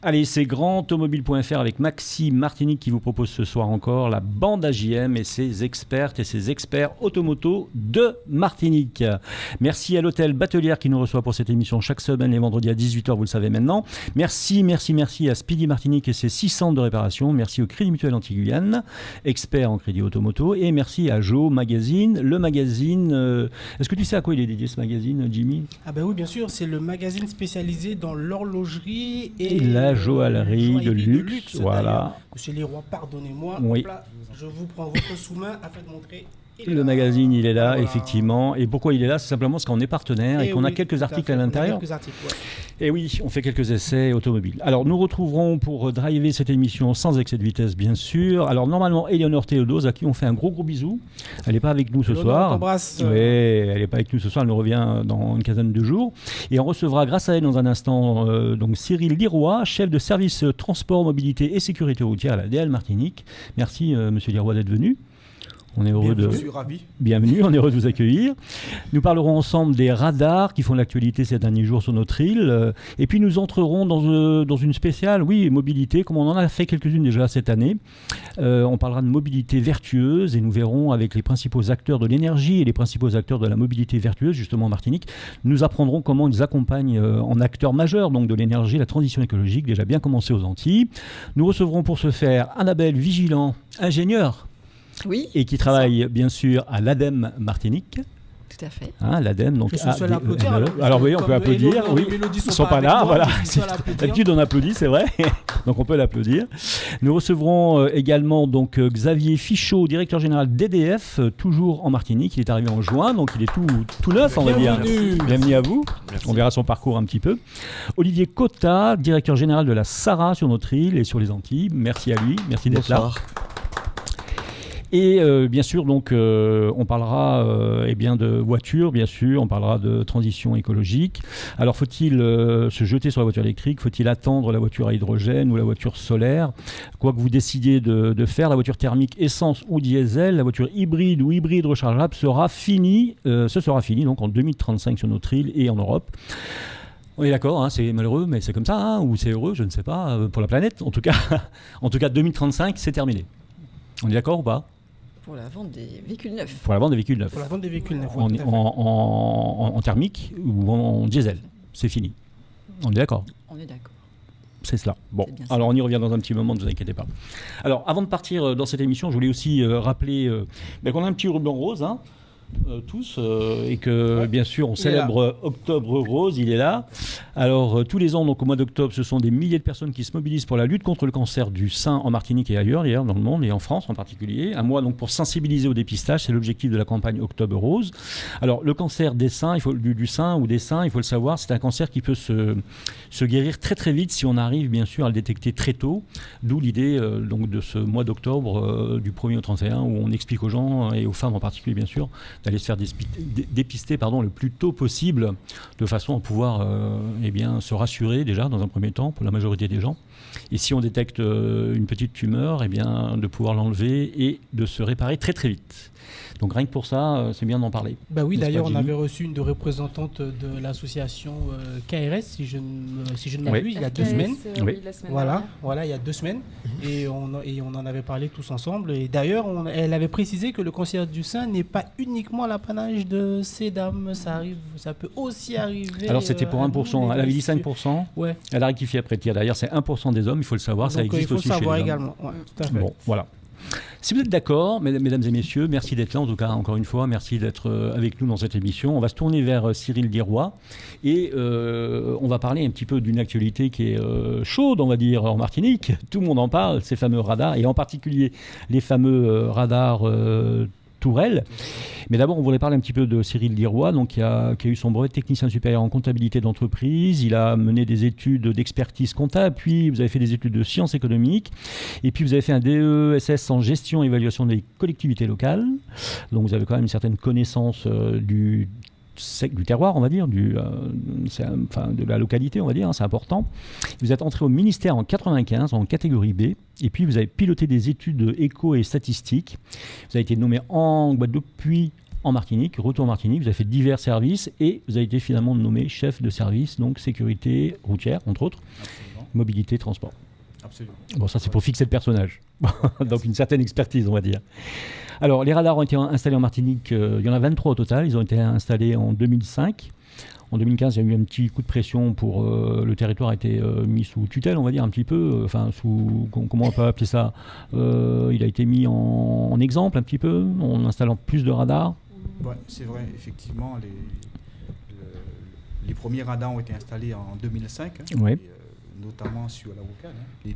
Allez, c'est grandautomobile.fr avec Maxime Martinique qui vous propose ce soir encore la bande AJM et ses expertes et ses experts automoto de Martinique. Merci à l'hôtel Batelière qui nous reçoit pour cette émission chaque semaine les vendredis à 18h, vous le savez maintenant. Merci à Speedy Martinique et ses 6 centres de réparation. Merci au Crédit Mutuel Anti-Guyane, expert en crédit automoto. Et merci à Jo Magazine, le magazine. Est-ce que tu sais à quoi il est dédié ce magazine, Jimmy ? Ah ben oui, bien sûr, c'est le magazine spécialisé dans l'horlogerie et la joaillerie de luxe. Voilà. Monsieur Leroy, pardonnez-moi. Oui. Là, je vous prends votre sous-main afin de montrer. Le magazine, il est là, voilà. Effectivement. Et pourquoi il est là ? C'est simplement parce qu'on est partenaire et qu'on a quelques articles à l'intérieur. Et oui, on fait quelques essais automobiles. Alors, nous retrouverons pour driver cette émission sans excès de vitesse, bien sûr. Alors, normalement, Éléonore Théodose, à qui on fait un gros bisou. Elle n'est pas avec nous ce soir. On t'embrasse. Oui, elle n'est pas avec nous ce soir. Elle nous revient dans une quinzaine de jours. Et on recevra, grâce à elle, dans un instant, donc Cyril Liroy, chef de service transport, mobilité et sécurité routière à la DL Martinique. Merci, monsieur Liroy, d'être venu. On est heureux Je suis ravi. Bienvenue, on est heureux de vous accueillir. Nous parlerons ensemble des radars qui font l'actualité ces derniers jours sur notre île. Et puis nous entrerons dans une spéciale, mobilité, comme on en a fait quelques-unes déjà cette année. On parlera de mobilité vertueuse et nous verrons avec les principaux acteurs de l'énergie et les principaux acteurs de la mobilité vertueuse, justement en Martinique, nous apprendrons comment ils accompagnent en acteurs majeurs donc de l'énergie, la transition écologique, déjà bien commencée aux Antilles. Nous recevrons pour ce faire Annabelle Vigilant, ingénieure. Oui. Et qui travaille bien sûr à l'ADEME Martinique. Tout à fait. L'ADEME. Donc, je suis seul à applaudir. Alors oui, on peut applaudir. Oui. Ils ne sont pas là. Voilà. D'habitude, on applaudit, c'est vrai. Donc on peut l'applaudir. Nous recevrons également donc Xavier Fichot, directeur général d'EDF, toujours en Martinique. Il est arrivé en juin, donc il est tout neuf, on va dire. Bienvenue à vous. Merci. On verra son parcours un petit peu. Olivier Cotta, directeur général de la SARA sur notre île et sur les Antilles. Merci à lui. Merci d'être là. Et bien sûr, donc, on parlera de voitures, bien sûr, on parlera de transition écologique. Alors, faut-il se jeter sur la voiture électrique ? Faut-il attendre la voiture à hydrogène ou la voiture solaire ? Quoi que vous décidiez de faire, la voiture thermique essence ou diesel, la voiture hybride ou hybride rechargeable sera finie, donc en 2035 sur notre île et en Europe. On est d'accord, c'est malheureux, mais c'est comme ça, ou c'est heureux, je ne sais pas, pour la planète. En tout cas, 2035, c'est terminé. On est d'accord ou pas ? Pour la vente des véhicules neufs. Pour la vente des véhicules neufs. Pour la vente des véhicules neufs. En thermique ou en diesel. C'est fini. On est d'accord ? On est d'accord. C'est cela. Bon, alors on y revient dans un petit moment, ne vous inquiétez pas. Alors, avant de partir dans cette émission, je voulais aussi rappeler qu'on a un petit ruban rose, tous, et que bien sûr on célèbre Octobre Rose, il est là. Alors tous les ans, donc au mois d'octobre, ce sont des milliers de personnes qui se mobilisent pour la lutte contre le cancer du sein en Martinique et ailleurs dans le monde et en France en particulier. Un mois donc pour sensibiliser au dépistage, c'est l'objectif de la campagne Octobre Rose. Alors le cancer des seins, du sein ou des seins, il faut le savoir, c'est un cancer qui peut se guérir très très vite si on arrive bien sûr à le détecter très tôt. D'où l'idée donc de ce mois d'octobre du 1er au 31 où on explique aux gens et aux femmes en particulier bien sûr d'aller se faire dépister le plus tôt possible, de façon à pouvoir se rassurer déjà dans un premier temps pour la majorité des gens. Et si on détecte une petite tumeur, de pouvoir l'enlever et de se réparer très très vite. Donc rien que pour ça, c'est bien d'en parler. Bah oui, d'ailleurs, on avait reçu une représentante de l'association KRS, si je ne m'abuse, il y a 2 semaines. Oui, la semaine dernière. Voilà, il y a 2 semaines. Et on en avait parlé tous ensemble. Et d'ailleurs, elle avait précisé que le cancer du sein n'est pas uniquement l'apanage de ces dames. Ça peut aussi arriver. Alors c'était pour 1%. Elle avait dit 5%. Ouais. Elle a rectifié après. D'ailleurs, c'est 1% des hommes, il faut le savoir. Donc, ça existe aussi chez les hommes. Il faut le savoir également. Ouais, tout à fait. Bon, voilà. Si vous êtes d'accord, mesdames et messieurs, merci d'être là, en tout cas, encore une fois, merci d'être avec nous dans cette émission. On va se tourner vers Cyril Liroy et on va parler un petit peu d'une actualité qui est chaude, on va dire, en Martinique. Tout le monde en parle, ces fameux radars, et en particulier les fameux radars Tourelle. Mais d'abord, on voudrait parler un petit peu de Cyril Liroy, donc, qui a eu son brevet de technicien supérieur en comptabilité d'entreprise. Il a mené des études d'expertise comptable, puis vous avez fait des études de sciences économiques, et puis vous avez fait un DESS en gestion et évaluation des collectivités locales. Donc vous avez quand même une certaine connaissance du terroir, on va dire, de la localité, on va dire, c'est important. Vous êtes entré au ministère en 95 en catégorie B, et puis vous avez piloté des études éco et statistiques. Vous avez été nommé en Guadeloupe, puis en Martinique, retour en Martinique, vous avez fait divers services, et vous avez été finalement nommé chef de service, donc sécurité routière, entre autres. Absolument. mobilité, transport. Absolument. Bon, ça c'est pour fixer le personnage. Donc une certaine expertise, on va dire. Alors, les radars ont été installés en Martinique, il y en a 23 au total, ils ont été installés en 2005. En 2015, il y a eu un petit coup de pression pour... le territoire a été mis sous tutelle, on va dire, un petit peu. Enfin, comment on peut appeler ça, il a été mis en exemple, un petit peu, en installant plus de radars. Ouais, c'est vrai, effectivement, les premiers radars ont été installés en 2005, Ouais. et, notamment sur la rocade. Les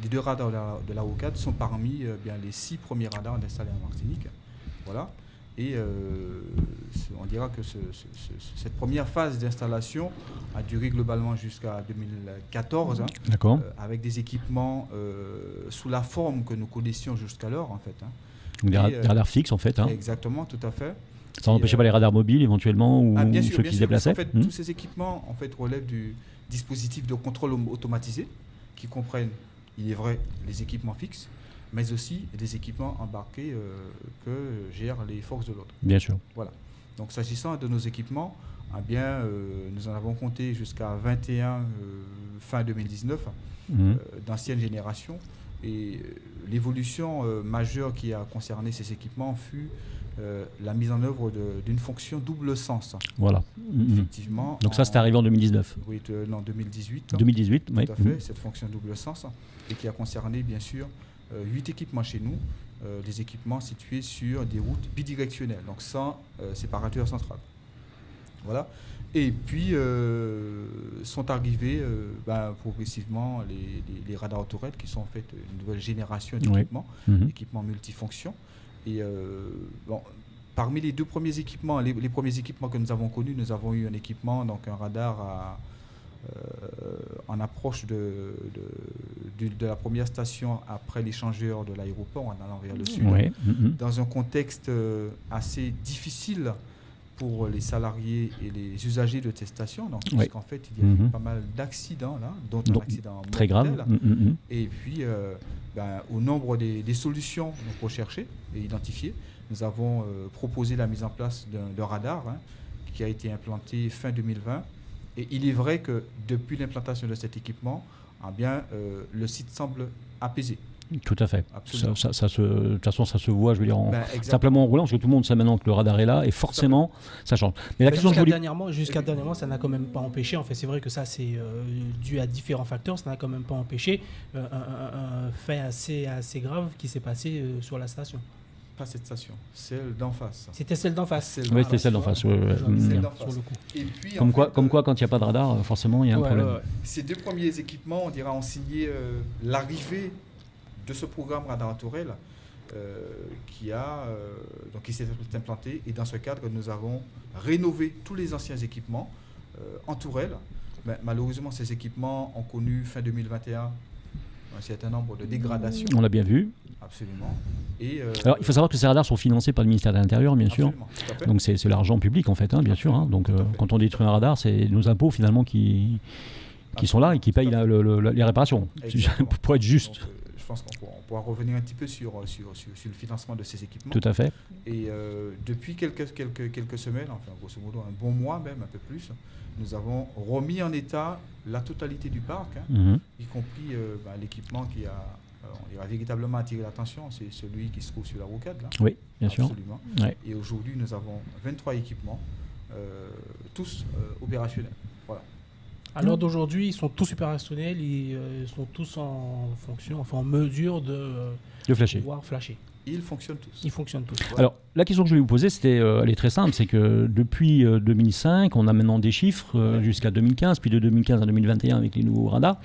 deux radars de la rocade sont parmi bien les 6 premiers radars installés en Martinique. Voilà. Et on dira que cette première phase d'installation a duré globalement jusqu'à 2014, D'accord. avec des équipements sous la forme que nous connaissions jusqu'alors, en fait. Donc des radars fixes, en fait. Exactement, tout à fait. Ça n'empêchait pas les radars mobiles, éventuellement, ou bien sûr, ceux qui se déplaçaient. En fait, tous ces équipements relèvent du dispositif de contrôle automatisé, qui comprennent, il est vrai, les équipements fixes, mais aussi des équipements embarqués que gèrent les forces de l'ordre. Bien sûr. Voilà. Donc, s'agissant de nos équipements, nous en avons compté jusqu'à 21 fin 2019 d'ancienne génération. Et l'évolution majeure qui a concerné ces équipements fut la mise en œuvre d'une fonction double sens. Voilà. Effectivement. Donc ça, c'était arrivé en 2019. Oui, non, 2018. 2018, oui. Tout à fait, cette fonction double sens, et qui a concerné, bien sûr, 8 équipements chez nous, des équipements situés sur des routes bidirectionnelles, donc sans séparateur central. Voilà. Et puis, sont arrivés progressivement les radars tourelles, qui sont en fait une nouvelle génération d'équipements, équipements multifonctions. Et parmi les deux premiers équipements, les premiers équipements que nous avons connus, nous avons eu un équipement, donc un radar en approche de la première station après l'échangeur de l'aéroport, en allant vers le sud, dans un contexte assez difficile pour les salariés et les usagers de ces stations, puisqu'en fait il y a eu pas mal d'accidents là, dont un accident très grave. Et puis au nombre des solutions recherchées et identifiées, nous avons proposé la mise en place d'un radar qui a été implanté fin 2020. Et il est vrai que depuis l'implantation de cet équipement, le site semble apaisé. Tout à fait. De toute façon, ça se voit, je veux dire, simplement en roulant, parce que tout le monde sait maintenant que le radar est là, et forcément, ça change. Mais la question jusqu'à dernièrement, ça n'a quand même pas empêché, en fait, c'est vrai que ça, c'est dû à différents facteurs, ça n'a quand même pas empêché un fait assez grave qui s'est passé sur la station. Pas cette station, celle d'en face. C'était celle d'en face. Oui, c'était celle d'en face. Sur le coup. Et puis, comme quoi, quand il n'y a pas de radar, forcément, il y a un problème. Ces deux premiers équipements, ont signé l'arrivée de ce programme Radar Tourelle qui s'est implanté. Et dans ce cadre, nous avons rénové tous les anciens équipements en tourelle. Mais malheureusement, ces équipements ont connu fin 2021 un certain nombre de dégradations. On l'a bien vu. Absolument. Alors, il faut savoir que ces radars sont financés par le ministère de l'Intérieur, bien sûr. Donc, c'est l'argent public, en fait, bien sûr. Donc, quand on détruit un radar, c'est nos impôts, finalement, qui sont là et qui payent les réparations, pour être juste. Donc, je pense qu'on pourra revenir un petit peu sur le financement de ces équipements. Tout à fait. Et depuis quelques semaines, enfin, grosso modo, un bon mois même, un peu plus, nous avons remis en état la totalité du parc, y compris l'équipement qui a véritablement attiré l'attention, c'est celui qui se trouve sur la rocade. Là. Oui, bien sûr. Absolument. Ouais. Et aujourd'hui, nous avons 23 équipements, tous opérationnels. Voilà. À l'heure d'aujourd'hui, ils sont tous opérationnels, ils sont tous en fonction, en mesure de flasher. Pouvoir flasher. Ils fonctionnent tous. Ils fonctionnent tous. Voilà. Alors, la question que je vais vous poser, elle est très simple, c'est que depuis 2005, on a maintenant des chiffres jusqu'à 2015, puis de 2015 à 2021 avec les nouveaux radars.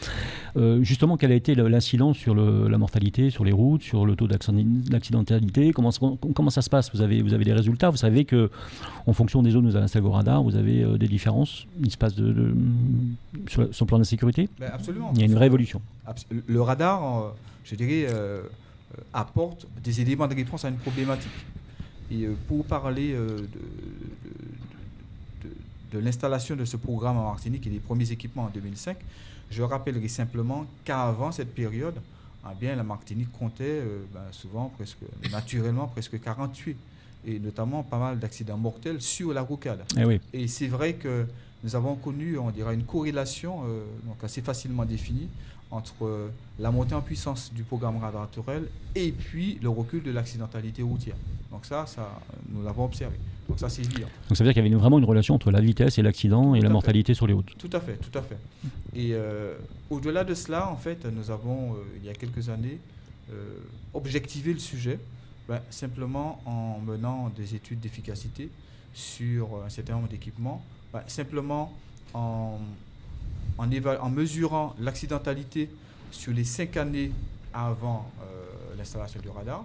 Justement, quel a été l'incidence sur la mortalité, sur les routes, sur le taux d'accidentalité? Comment ça se passe? Vous avez des résultats? Vous savez qu'en fonction des zones où vous avez installé vos radars, vous avez des différences? Il se passe sur le plan de la sécurité? Absolument. Il y a une vraie évolution. Le radar, je dirais... apporte des éléments de réponse à une problématique. Et pour parler de l'installation de ce programme en Martinique et des premiers équipements en 2005, je rappellerai simplement qu'avant cette période, la Martinique comptait naturellement presque 40 tués, et notamment pas mal d'accidents mortels sur la rocade. Oui. Et c'est vrai que nous avons connu, on dirait, une corrélation donc assez facilement définie entre la montée en puissance du programme radar tourelle et puis le recul de l'accidentalité routière. Donc ça nous l'avons observé. Donc ça, c'est évident. Donc ça veut dire qu'il y avait vraiment une relation entre la vitesse et l'accident et la mortalité sur les routes. Tout à fait. Et au-delà de cela, en fait, nous avons, il y a quelques années, objectivé le sujet, simplement en menant des études d'efficacité sur un certain nombre d'équipements, simplement en mesurant l'accidentalité sur les 5 années avant l'installation du radar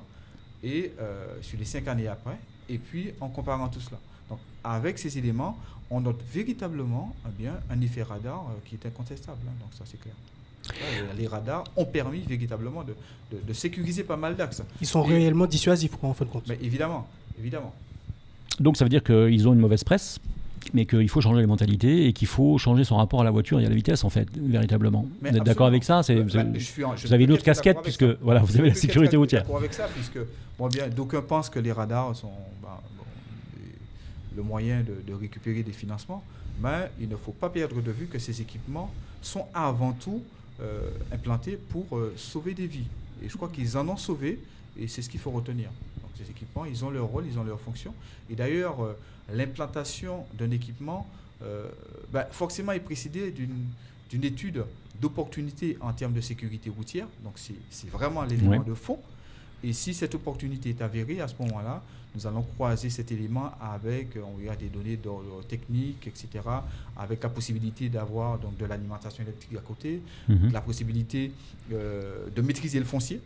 et sur les 5 années après, et puis en comparant tout cela. Donc, avec ces éléments, on note véritablement un effet radar qui est incontestable. Donc ça, c'est clair. Les radars ont permis véritablement de sécuriser pas mal d'axes. Ils sont réellement dissuasifs, en fin de compte. Mais évidemment. Donc ça veut dire qu'ils ont une mauvaise presse, mais qu'il faut changer les mentalités et qu'il faut changer son rapport à la voiture et à la vitesse, en fait, véritablement. Mais vous êtes d'accord avec ça? Vous avez une autre casquette, puisque voilà, vous avez la sécurité routière. Je suis d'accord avec ça, puisque d'aucuns pensent que les radars sont le moyen de récupérer des financements, mais il ne faut pas perdre de vue que ces équipements sont avant tout implantés pour sauver des vies. Et je crois qu'ils en ont sauvé, et c'est ce qu'il faut retenir. Donc ces équipements, ils ont leur rôle, ils ont leur fonction. Et d'ailleurs, l'implantation d'un équipement, forcément, est précédée d'une étude d'opportunité en termes de sécurité routière. Donc c'est vraiment l'élément de fond. Et si cette opportunité est avérée, à ce moment-là, nous allons croiser cet élément avec des données d'ordre technique, etc., avec la possibilité d'avoir donc, de l'alimentation électrique à côté, la possibilité de maîtriser le foncier.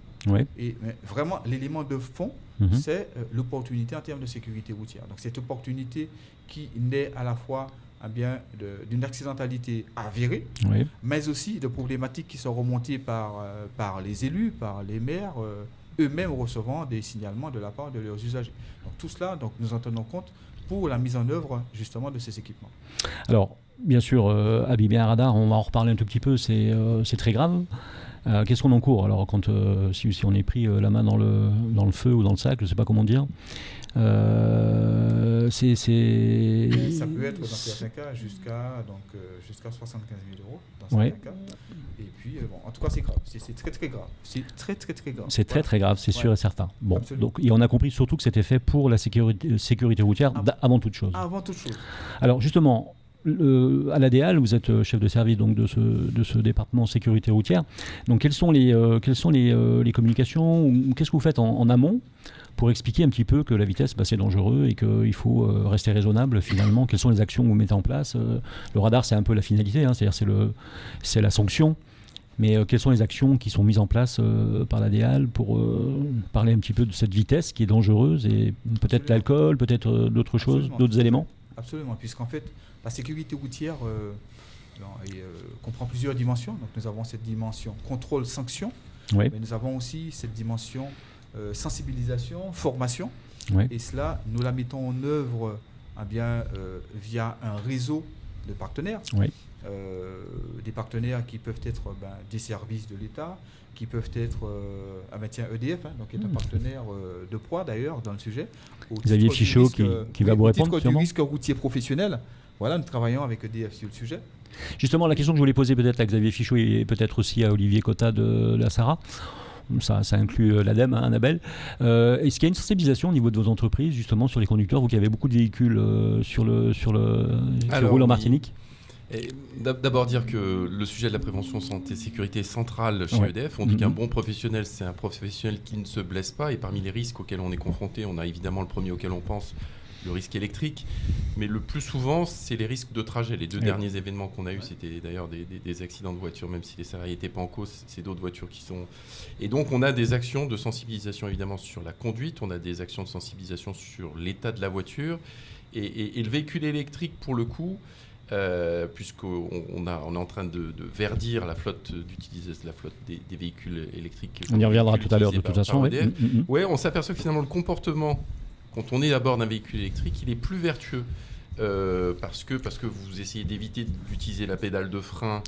Et vraiment, l'élément de fond, c'est l'opportunité en termes de sécurité routière. Donc cette opportunité qui naît à la fois d'une accidentalité avérée, mais aussi de problématiques qui sont remontées par les élus, par les maires, eux-mêmes recevant des signalements de la part de leurs usagers. Donc tout cela, nous en tenons compte pour la mise en œuvre justement de ces équipements. Alors, bien sûr, abîmer un radar, on va en reparler un tout petit peu, c'est très grave. Qu'est-ce qu'on encourt? Alors, si on est pris la main dans le feu ou dans le sac, je ne sais pas comment dire, ça peut être dans certains cas jusqu'à 75 000 euros dans certains cas. Et puis, en tout cas, c'est grave. C'est très, très grave. C'est très, très, très grave. C'est très, très grave, c'est sûr et certain. Bon, donc, et on a compris surtout que c'était fait pour la sécurité routière avant toute chose. Avant toute chose. Alors, justement, à l'ADEAL, vous êtes chef de service donc, de ce département sécurité routière. Donc, quelles sont les communications ou qu'est-ce que vous faites en amont pour expliquer un petit peu que la vitesse, c'est dangereux et qu'il faut rester raisonnable finalement? Quelles sont les actions que vous mettez en place? Le radar, c'est un peu la finalité, c'est-à-dire c'est la sanction. Mais quelles sont les actions qui sont mises en place par l'ADEAL pour parler un petit peu de cette vitesse qui est dangereuse et peut-être l'alcool, peut-être d'autres choses, d'autres éléments? Absolument, puisqu'en fait, la sécurité routière comprend plusieurs dimensions. Donc nous avons cette dimension contrôle-sanction, mais nous avons aussi cette dimension sensibilisation, formation. Et cela, nous la mettons en œuvre via un réseau de partenaires. Des partenaires qui peuvent être des services de l'État, qui peuvent être EDF, donc qui est un partenaire de proie d'ailleurs dans le sujet. Xavier Fichot qui va vous répondre. Au titre du risque routier professionnel, nous travaillons avec EDF sur le sujet. Justement, la question que je voulais poser peut-être à Xavier Fichot et peut-être aussi à Olivier Cotta de la SARA, ça inclut l'ADEME, Annabelle. Est-ce qu'il y a une sensibilisation au niveau de vos entreprises justement sur les conducteurs, vous qui avez beaucoup de véhicules qui roulent en Martinique? D'abord dire que le sujet de la prévention santé sécurité est central chez EDF. On dit qu'un bon professionnel, c'est un professionnel qui ne se blesse pas. Et parmi les risques auxquels on est confronté, on a évidemment le premier auquel on pense, le risque électrique. Mais le plus souvent, c'est les risques de trajet. Les deux derniers événements qu'on a eus, c'était d'ailleurs des accidents de voiture, même si les salariés n'étaient pas en cause, c'est d'autres voitures qui sont... Et donc, on a des actions de sensibilisation évidemment sur la conduite. On a des actions de sensibilisation sur l'état de la voiture. Et le véhicule électrique, pour le coup... puisqu'on est en train de verdir la flotte des véhicules électriques. On y reviendra tout à l'heure de toute façon. On s'aperçoit que finalement le comportement, quand on est à bord d'un véhicule électrique, il est plus vertueux. Parce que vous essayez d'éviter d'utiliser la pédale de frein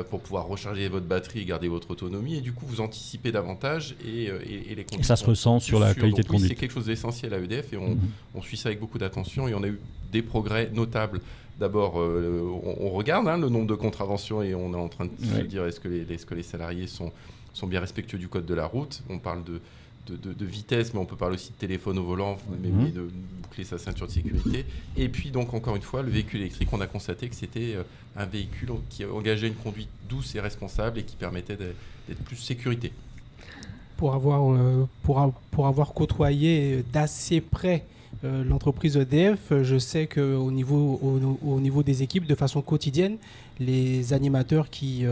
pour pouvoir recharger votre batterie et garder votre autonomie, et du coup vous anticipez davantage et les conditions. Et ça se ressent sur la qualité de conduite. C'est quelque chose d'essentiel à EDF et on suit ça avec beaucoup d'attention, et on a eu des progrès notables D'abord, on regarde le nombre de contraventions et on est en train de se dire est-ce que les salariés sont bien respectueux du code de la route. On parle de vitesse, mais on peut parler aussi de téléphone au volant, mais de boucler sa ceinture de sécurité. Et puis donc encore une fois, le véhicule électrique, on a constaté que c'était un véhicule qui engageait une conduite douce et responsable et qui permettait d'être plus sécurité. Pour avoir côtoyé d'assez près l'entreprise EDF, je sais qu'au niveau des équipes, de façon quotidienne, les animateurs qui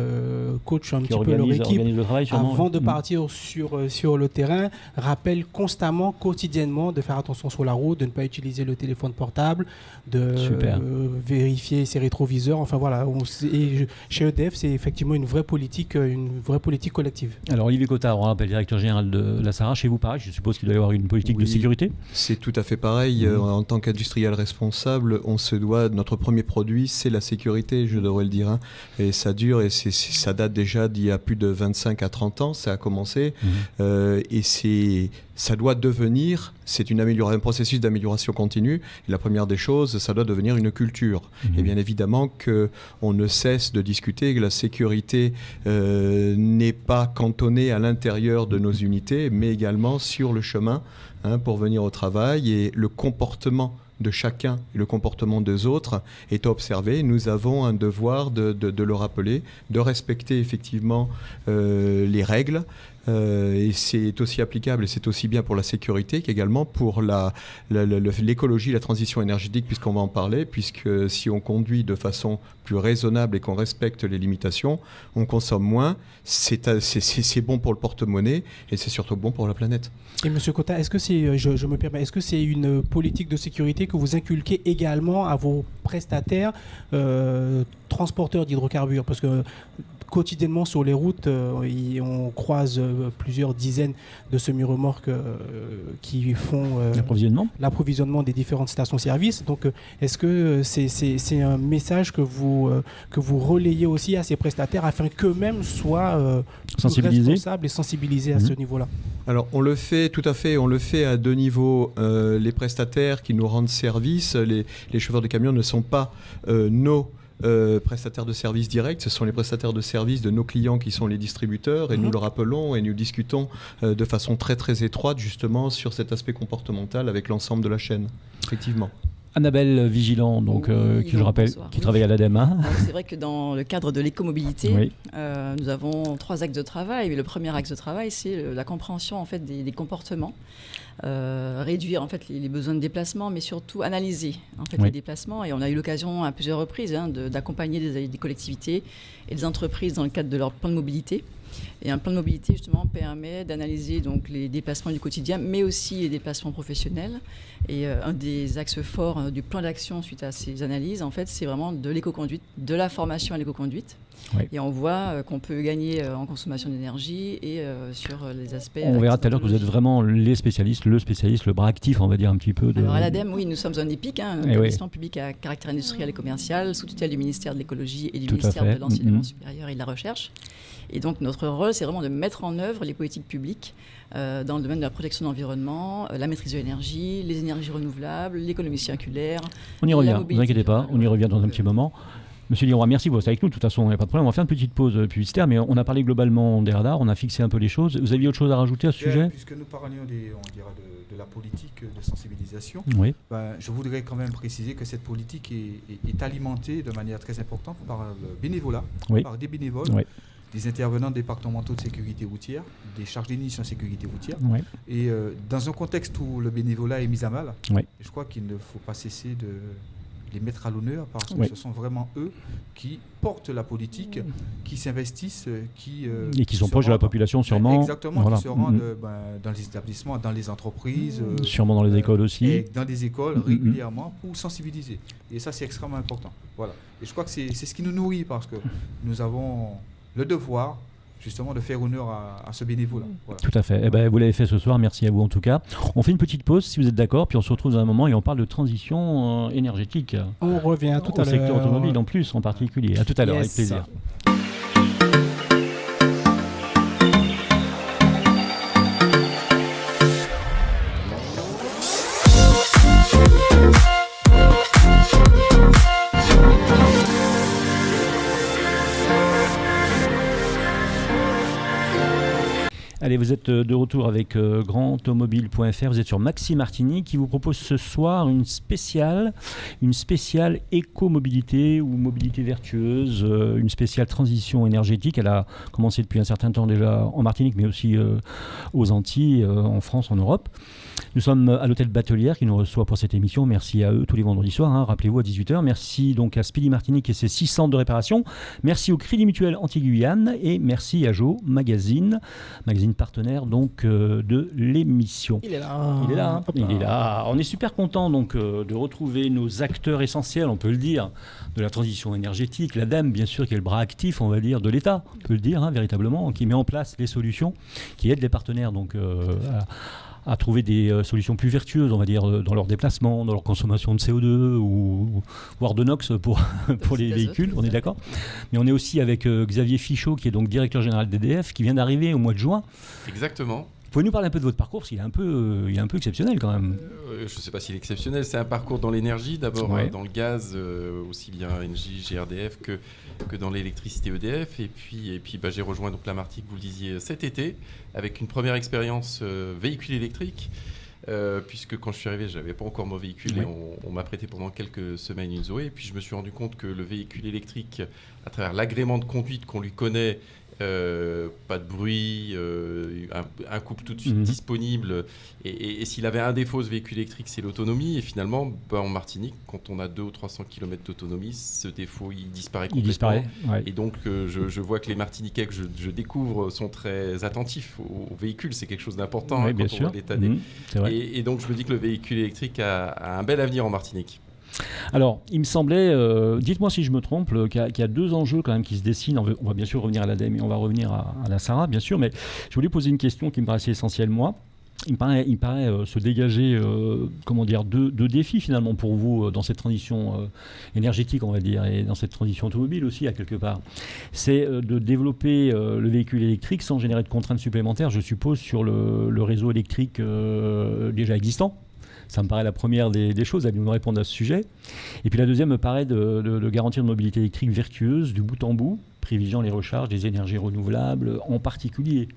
coachent un petit peu leur équipe avant de partir sur le terrain rappellent constamment, quotidiennement, de faire attention sur la route, de ne pas utiliser le téléphone portable, de vérifier ses rétroviseurs. Enfin voilà, chez EDF, c'est effectivement une vraie politique collective. Alors Olivier Cottard, on rappelle directeur général de la SARA, chez vous pareil, je suppose qu'il doit y avoir une politique de sécurité. C'est tout à fait pareil. En tant qu'industriel responsable, notre premier produit, c'est la sécurité, je devrais le dire. Et ça dure, et ça date déjà d'il y a plus de 25 à 30 ans, ça a commencé. Et ça doit devenir, c'est un processus d'amélioration continue. Et la première des choses, ça doit devenir une culture. Et bien évidemment qu'on ne cesse de discuter que la sécurité n'est pas cantonnée à l'intérieur de nos unités, mais également sur le chemin pour venir au travail. Et le comportement de chacun et le comportement des autres est observé. Nous avons un devoir de le rappeler, de respecter effectivement les règles. Et c'est aussi applicable et c'est aussi bien pour la sécurité qu'également pour l'écologie, la transition énergétique, puisqu'on va en parler, puisque si on conduit de façon plus raisonnable et qu'on respecte les limitations, on consomme moins, c'est bon pour le porte-monnaie et c'est surtout bon pour la planète. Et M. Cottard, est-ce que est-ce que c'est une politique de sécurité que vous inculquez également à vos prestataires transporteurs d'hydrocarbures? Parce que quotidiennement sur les routes, on croise plusieurs dizaines de semi-remorques qui font l'approvisionnement des différentes stations-service. Donc, est-ce que c'est un message que vous relayez aussi à ces prestataires afin qu'eux-mêmes soient responsables et sensibilisés à ce niveau-là? Alors, on le fait tout à fait. On le fait à deux niveaux. Les prestataires qui nous rendent service, les chauffeurs de camions ne sont pas nos prestataires de services directs, ce sont les prestataires de services de nos clients qui sont les distributeurs et nous le rappelons et nous discutons de façon très très étroite justement sur cet aspect comportemental avec l'ensemble de la chaîne, effectivement. Annabelle Vigilant, donc, qui je rappelle, qui travaille à l'ADEME. C'est vrai que dans le cadre de l'écomobilité, nous avons 3 axes de travail. Mais le premier axe de travail, c'est la compréhension en fait, des comportements. Réduire en fait les besoins de déplacement, mais surtout analyser en fait, les déplacements. Et on a eu l'occasion à plusieurs reprises d'accompagner des collectivités et des entreprises dans le cadre de leur plan de mobilité. Et un plan de mobilité, justement, permet d'analyser donc, les déplacements du quotidien, mais aussi les déplacements professionnels. Et un des axes forts du plan d'action suite à ces analyses, en fait, c'est vraiment de l'éco-conduite, de la formation à l'éco-conduite. Et on voit qu'on peut gagner en consommation d'énergie et sur les aspects... On verra tout à l'heure que vous êtes vraiment le spécialiste, le bras actif, on va dire un petit peu. Alors à l'ADEME, oui, nous sommes un EPIC, un établissement public à caractère industriel et commercial, sous tutelle du ministère de l'écologie et du ministère de l'enseignement supérieur et de la recherche. Et donc notre rôle, c'est vraiment de mettre en œuvre les politiques publiques dans le domaine de la protection de l'environnement, la maîtrise de l'énergie, les énergies renouvelables, l'économie circulaire. On y revient, ne vous inquiétez pas, on y revient dans un petit moment. Monsieur Liroy, merci, vous restez avec nous, de toute façon, il n'y a pas de problème. On va faire une petite pause publicitaire, mais on a parlé globalement des radars, on a fixé un peu les choses. Vous aviez autre chose à rajouter à ce sujet ? Puisque nous parlions de la politique de sensibilisation, je voudrais quand même préciser que cette politique est alimentée de manière très importante par le bénévolat, par des bénévoles, des intervenants départementaux de sécurité routière, des chargés de mission sécurité routière. Et dans un contexte où le bénévolat est mis à mal, je crois qu'il ne faut pas cesser de les mettre à l'honneur parce que ce sont vraiment eux qui portent la politique, qui s'investissent, et qui sont proches de la population sûrement. Exactement, qui se rendent dans les établissements, dans les entreprises. Sûrement dans les écoles aussi. Et dans des écoles régulièrement pour sensibiliser. Et ça, c'est extrêmement important. Voilà. Et je crois que c'est ce qui nous nourrit parce que nous avons le devoir justement de faire honneur à ce bénévolat. Voilà. Tout à fait. Eh ben, vous l'avez fait ce soir, merci à vous en tout cas. On fait une petite pause si vous êtes d'accord, puis on se retrouve dans un moment et on parle de transition énergétique. On revient tout à l'heure. Au secteur automobile en plus, en particulier. À tout à l'heure, avec plaisir. Allez, vous êtes de retour avec grandautomobile.fr. Vous êtes sur Maxime Martini qui vous propose ce soir une spéciale éco-mobilité ou mobilité vertueuse, une spéciale transition énergétique. Elle a commencé depuis un certain temps déjà en Martinique, mais aussi aux Antilles, en France, en Europe. Nous sommes à l'hôtel Batelière qui nous reçoit pour cette émission. Merci à eux tous les vendredis soirs, rappelez-vous, à 18h. Merci donc à Speedy Martinique et ses 6 centres de réparation. Merci au Crédit Mutuel Antilles-Guyane et merci à Joe Magazine partenaire donc de l'émission. Il est là. Il est là. On est super content donc de retrouver nos acteurs essentiels, on peut le dire, de la transition énergétique. L'ADEME, bien sûr, qui est le bras actif, on va dire, de l'État, on peut le dire véritablement, qui met en place les solutions, qui aide les partenaires donc à trouver des solutions plus vertueuses, on va dire, dans leur déplacement, dans leur consommation de CO2 ou voire de NOx pour les véhicules, on est d'accord. Mais on est aussi avec Xavier Fichot, qui est donc directeur général d'EDF, qui vient d'arriver au mois de juin. Exactement. Vous pouvez nous parler un peu de votre parcours, parce qu'il est un peu exceptionnel quand même. Je ne sais pas s'il est exceptionnel, c'est un parcours dans l'énergie, d'abord dans le gaz, aussi bien Engie, GRDF que dans l'électricité EDF. Et puis j'ai rejoint donc la Martinique, vous le disiez, cet été, avec une première expérience véhicule électrique. Puisque quand je suis arrivé, je n'avais pas encore mon véhicule et on m'a prêté pendant quelques semaines une Zoé. Et puis je me suis rendu compte que le véhicule électrique, à travers l'agrément de conduite qu'on lui connaît, pas de bruit, un couple tout de suite disponible. Et s'il avait un défaut, ce véhicule électrique, c'est l'autonomie. Et finalement, en Martinique, quand on a 200 ou 300 km d'autonomie, ce défaut, il disparaît complètement. Et donc, je vois que les Martiniquais que je découvre sont très attentifs aux véhicules. C'est quelque chose d'important bien quand sûr. on voit l'état des... Et donc, je me dis que le véhicule électrique a un bel avenir en Martinique. Alors, il me semblait, dites-moi si je me trompe, qu'il y a 2 enjeux quand même qui se dessinent. On va bien sûr revenir à l'ADEME et on va revenir à la SARA, bien sûr, mais je voulais poser une question qui me paraissait essentielle, moi. Il me paraît se dégager deux défis finalement pour vous dans cette transition énergétique, on va dire, et dans cette transition automobile aussi, à quelque part. C'est de développer le véhicule électrique sans générer de contraintes supplémentaires, je suppose, sur le réseau électrique déjà existant. Ça me paraît la première des choses, à nous répondre à ce sujet. Et puis la deuxième me paraît de garantir une mobilité électrique vertueuse du bout en bout, privilégiant les recharges des énergies renouvelables en particulier.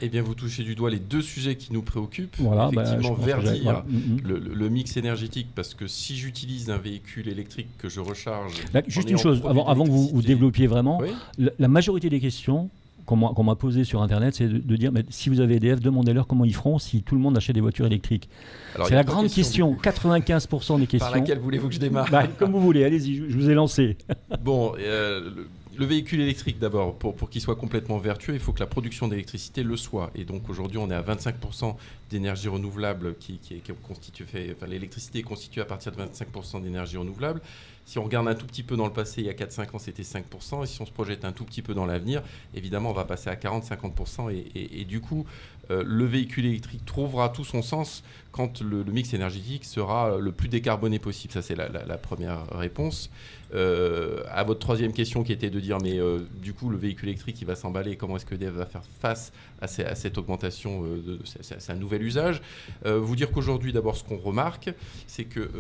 Eh bien, vous touchez du doigt les 2 sujets qui nous préoccupent. Voilà, effectivement, verdir le mix énergétique, parce que si j'utilise un véhicule électrique que je recharge... Là, juste une chose, avant que vous développiez vraiment, la majorité des questions qu'on m'a posé sur Internet, c'est de dire, mais si vous avez EDF, demandez-leur comment ils feront si tout le monde achète des voitures électriques. Alors, c'est la grande question, 95% des questions. Par laquelle voulez-vous que je démarre ? Comme vous voulez, allez-y, je vous ai lancé. Bon, le véhicule électrique, d'abord, pour qu'il soit complètement vertueux, il faut que la production d'électricité le soit. Et donc aujourd'hui, on est à 25% d'énergie renouvelable qui est constituée, l'électricité est constituée à partir de 25% d'énergie renouvelable. Si on regarde un tout petit peu dans le passé, il y a 4-5 ans, c'était 5%. Et si on se projette un tout petit peu dans l'avenir, évidemment, on va passer à 40-50%. Et du coup, le véhicule électrique trouvera tout son sens quand le mix énergétique sera le plus décarboné possible. Ça, c'est la première réponse. À votre troisième question qui était de dire, mais du coup, le véhicule électrique, il va s'emballer. Comment est-ce que EDF va faire face à cette augmentation, c'est un nouvel usage. Vous dire qu'aujourd'hui, d'abord, ce qu'on remarque, c'est que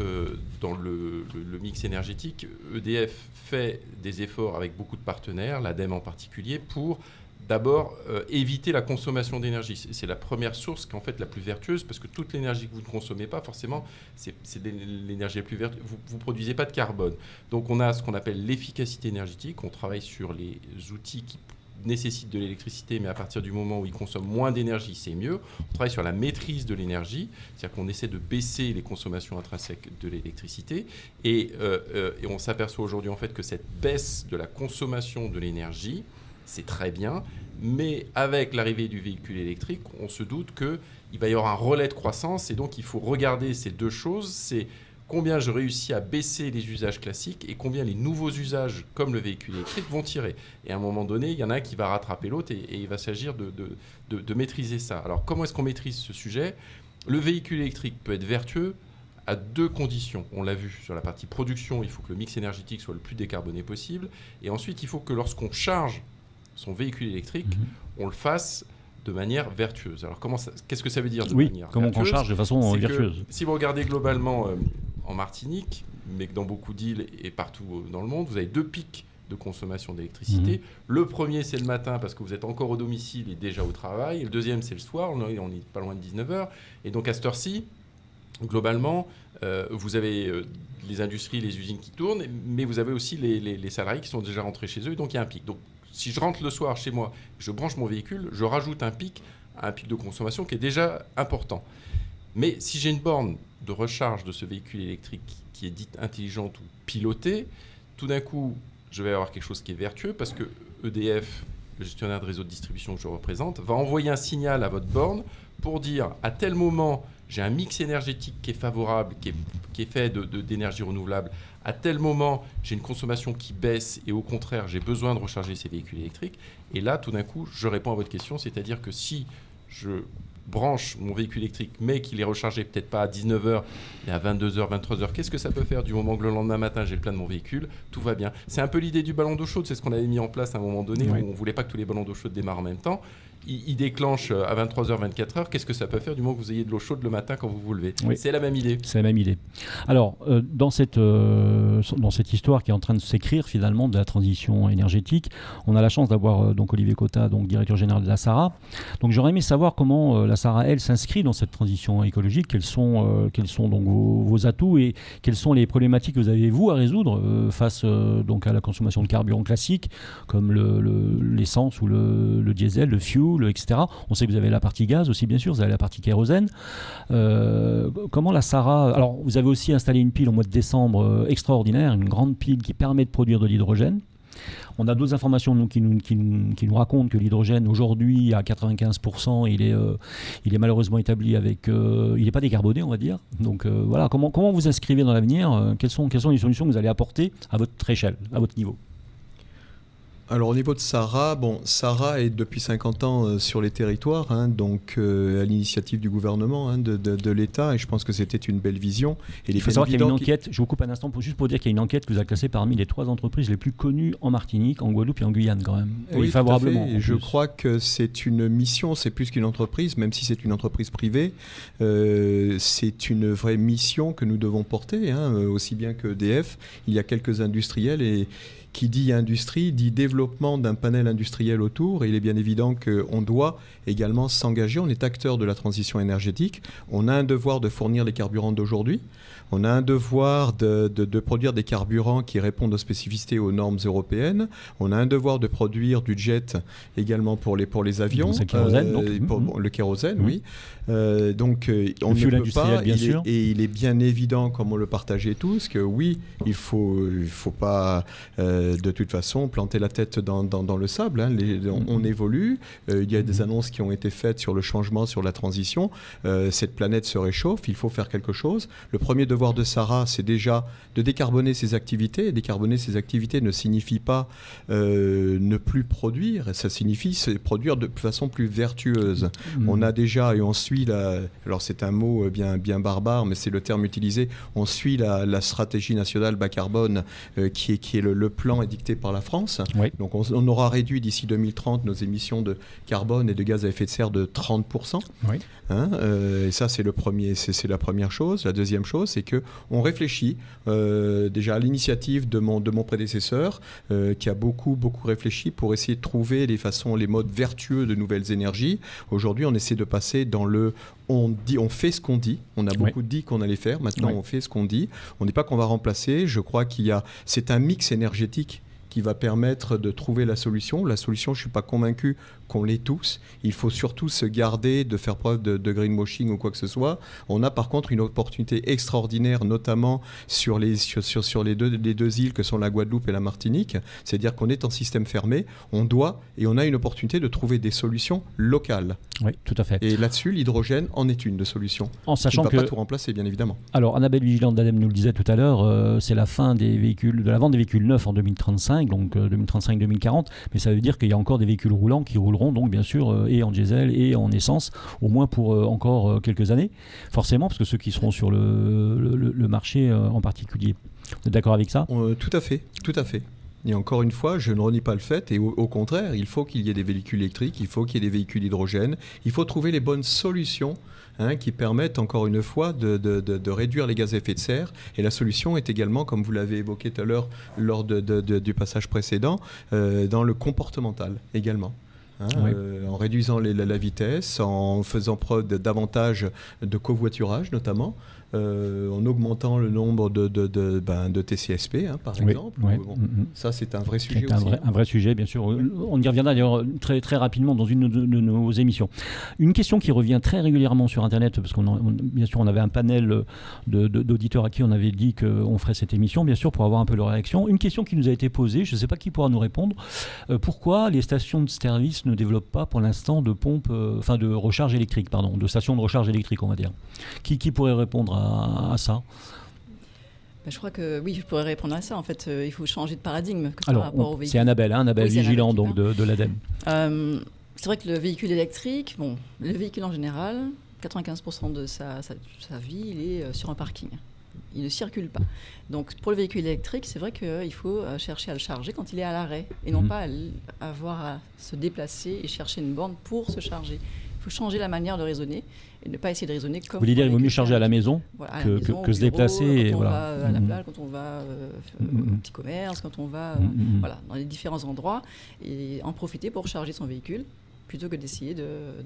dans le mix énergétique, EDF fait des efforts avec beaucoup de partenaires, l'ADEME en particulier, pour d'abord éviter la consommation d'énergie. C'est la première source qui est en fait la plus vertueuse, parce que toute l'énergie que vous ne consommez pas, forcément, c'est l'énergie la plus vertueuse. Vous ne produisez pas de carbone. Donc on a ce qu'on appelle l'efficacité énergétique. On travaille sur les outils qui nécessitent de l'électricité, mais à partir du moment où ils consomment moins d'énergie, c'est mieux. On travaille sur la maîtrise de l'énergie, c'est-à-dire qu'on essaie de baisser les consommations intrinsèques de l'électricité, et on s'aperçoit aujourd'hui en fait que cette baisse de la consommation de l'énergie, c'est très bien, mais avec l'arrivée du véhicule électrique, on se doute qu'il va y avoir un relais de croissance, et donc il faut regarder ces 2 choses, c'est combien je réussis à baisser les usages classiques et combien les nouveaux usages, comme le véhicule électrique, vont tirer. Et à un moment donné, il y en a un qui va rattraper l'autre, et il va s'agir de maîtriser ça. Alors comment est-ce qu'on maîtrise ce sujet ? Le véhicule électrique peut être vertueux à 2 conditions. On l'a vu sur la partie production, il faut que le mix énergétique soit le plus décarboné possible, et ensuite il faut que lorsqu'on charge son véhicule électrique, on le fasse de manière vertueuse. Alors qu'est-ce que ça veut dire de manière comment vertueuse ? On charge de façon vertueuse. Si vous regardez globalement en Martinique, mais que dans beaucoup d'îles et partout dans le monde, vous avez 2 pics de consommation d'électricité. Le premier, c'est le matin parce que vous êtes encore au domicile et déjà au travail. Et le deuxième, c'est le soir. On n'est pas loin de 19h. Et donc, à cette heure-ci, globalement, vous avez les industries, les usines qui tournent, mais vous avez aussi les salariés qui sont déjà rentrés chez eux. Et donc, il y a un pic. Donc, si je rentre le soir chez moi, je branche mon véhicule, je rajoute un pic de consommation qui est déjà important. Mais si j'ai une borne de recharge de ce véhicule électrique qui est dite intelligente ou pilotée, tout d'un coup, je vais avoir quelque chose qui est vertueux parce que EDF, le gestionnaire de réseau de distribution que je représente, va envoyer un signal à votre borne pour dire à tel moment, j'ai un mix énergétique qui est favorable, qui est fait d'énergie renouvelable. À tel moment, j'ai une consommation qui baisse et au contraire, j'ai besoin de recharger ces véhicules électriques. Et là, tout d'un coup, je réponds à votre question, c'est-à-dire que si je branche mon véhicule électrique, mais qu'il est rechargé peut-être pas à 19h, mais à 22h, 23h, qu'est-ce que ça peut faire du moment que le lendemain matin, j'ai le plein de mon véhicule, tout va bien. C'est un peu l'idée du ballon d'eau chaude, c'est ce qu'on avait mis en place à un moment donné, où on ne voulait pas que tous les ballons d'eau chaude démarrent en même temps. Il déclenche à 23h, 24h. Qu'est-ce que ça peut faire du moment que vous ayez de l'eau chaude le matin quand vous vous levez ? C'est la même idée. C'est la même idée. Alors, dans cette histoire qui est en train de s'écrire finalement de la transition énergétique, on a la chance d'avoir donc Olivier Cotta, donc directeur général de la SARA. Donc, j'aurais aimé savoir comment la SARA, elle, s'inscrit dans cette transition écologique. Quels sont donc vos atouts et quelles sont les problématiques que vous avez, vous, à résoudre face donc à la consommation de carburant classique, comme l'essence ou le diesel, le fuel, etc. On sait que vous avez la partie gaz aussi, bien sûr, vous avez la partie kérosène. Comment la SARA... Alors, vous avez aussi installé une pile au mois de décembre extraordinaire, une grande pile qui permet de produire de l'hydrogène. On a d'autres informations qui nous racontent que l'hydrogène, aujourd'hui, à 95%, il est malheureusement établi avec... il n'est pas décarboné, on va dire. Donc, voilà, comment vous inscrivez dans l'avenir ? Quelles sont les solutions que vous allez apporter à votre échelle, à votre niveau ? Alors au niveau de SARA, SARA est depuis 50 ans sur les territoires, donc à l'initiative du gouvernement, de l'État, et je pense que c'était une belle vision. Et il faut savoir qu'il y a une enquête, je vous coupe un instant, juste pour dire qu'il y a une enquête qui vous a classé parmi les 3 entreprises les plus connues en Martinique, en Guadeloupe et en Guyane quand même. Oui, favorablement. Je crois que c'est une mission, c'est plus qu'une entreprise, même si c'est une entreprise privée, c'est une vraie mission que nous devons porter, aussi bien que EDF. Il y a quelques industriels et qui dit industrie, dit développement d'un panel industriel autour. Et il est bien évident qu'on doit également s'engager. On est acteur de la transition énergétique. On a un devoir de fournir les carburants d'aujourd'hui. On a un devoir de produire des carburants qui répondent aux spécificités, aux normes européennes. On a un devoir de produire du jet également pour les avions. Le kérosène, le kérosène, oui. Donc, on le ne peut pas. Bien sûr. Et il est bien évident, comme on le partageait tous, que oui, il faut pas de toute façon planter la tête dans le sable. On évolue. Il y a des annonces qui ont été faites sur le changement, sur la transition. Cette planète se réchauffe. Il faut faire quelque chose. Le premier devoir de SARA, c'est déjà de décarboner ses activités. Et décarboner ses activités ne signifie pas ne plus produire. Ça signifie produire de façon plus vertueuse. On a déjà, et on suit alors c'est un mot bien barbare, mais c'est le terme utilisé, on suit la stratégie nationale bas carbone qui est le plan édicté par la France. Oui. Donc on aura réduit d'ici 2030 nos émissions de carbone et de gaz à effet de serre de 30%. Oui. Et ça c'est la première chose. La deuxième chose, c'est qu'on réfléchit déjà à l'initiative de mon prédécesseur qui a beaucoup réfléchi pour essayer de trouver les modes vertueux de nouvelles énergies. Aujourd'hui, on essaie de passer dans on fait ce qu'on dit. On a beaucoup dit qu'on allait faire. Maintenant, on fait ce qu'on dit. On n'est pas qu'on va remplacer. Je crois c'est un mix énergétique qui va permettre de trouver la solution. La solution, je ne suis pas convaincu qu'on l'ait tous. Il faut surtout se garder de faire preuve de greenwashing ou quoi que ce soit. On a par contre une opportunité extraordinaire, notamment sur les deux îles que sont la Guadeloupe et la Martinique. C'est-à-dire qu'on est en système fermé. On a une opportunité de trouver des solutions locales. Oui, tout à fait. Et là-dessus, l'hydrogène en est une de solutions. En sachant qui ne va pas tout remplacer, bien évidemment. Alors, Annabelle Vigilante d'Adem nous le disait tout à l'heure, c'est la fin de la vente des véhicules neufs en 2035, donc 2035-2040. Mais ça veut dire qu'il y a encore des véhicules roulants qui rouleront donc bien sûr et en diesel et en essence, au moins pour encore quelques années, forcément, parce que ceux qui seront sur le marché en particulier. Vous êtes d'accord avec ça ? Tout à fait. Et encore une fois, je ne renie pas le fait, et au contraire, il faut qu'il y ait des véhicules électriques, il faut qu'il y ait des véhicules hydrogène, il faut trouver les bonnes solutions qui permettent encore une fois de réduire les gaz à effet de serre. Et la solution est également, comme vous l'avez évoqué tout à l'heure lors du passage précédent, dans le comportemental également. Oui. En réduisant la vitesse, en faisant preuve davantage de covoiturage notamment, en augmentant le nombre de TCSP, par exemple. Oui. Bon, ça, c'est un vrai sujet aussi. Un vrai sujet, bien sûr. On y reviendra d'ailleurs très, très rapidement dans une de nos émissions. Une question qui revient très régulièrement sur Internet, parce bien sûr, on avait un panel d'auditeurs à qui on avait dit qu'on ferait cette émission, bien sûr, pour avoir un peu leur réaction. Une question qui nous a été posée, je ne sais pas qui pourra nous répondre. Pourquoi les stations de service ne développent pas pour l'instant de pompes, de recharge électrique, de stations de recharge électrique, on va dire. Qui pourrait répondre à ça? Je crois que oui, je pourrais répondre à ça. En fait, il faut changer de paradigme. Alors, c'est Annabelle vigilant donc de l'ADEME. C'est vrai que le véhicule électrique, le véhicule en général, 95% de sa vie, il est sur un parking. Il ne circule pas. Donc, pour le véhicule électrique, c'est vrai qu'il faut chercher à le charger quand il est à l'arrêt et non pas avoir à se déplacer et chercher une borne pour se charger. Il faut changer la manière de raisonner et ne pas essayer de raisonner comme... Vous voulez dire qu'il vaut mieux charger à la maison que se déplacer quand on va à la plage, quand on va au petit commerce, quand on va dans les différents endroits et en profiter pour charger son véhicule plutôt que d'essayer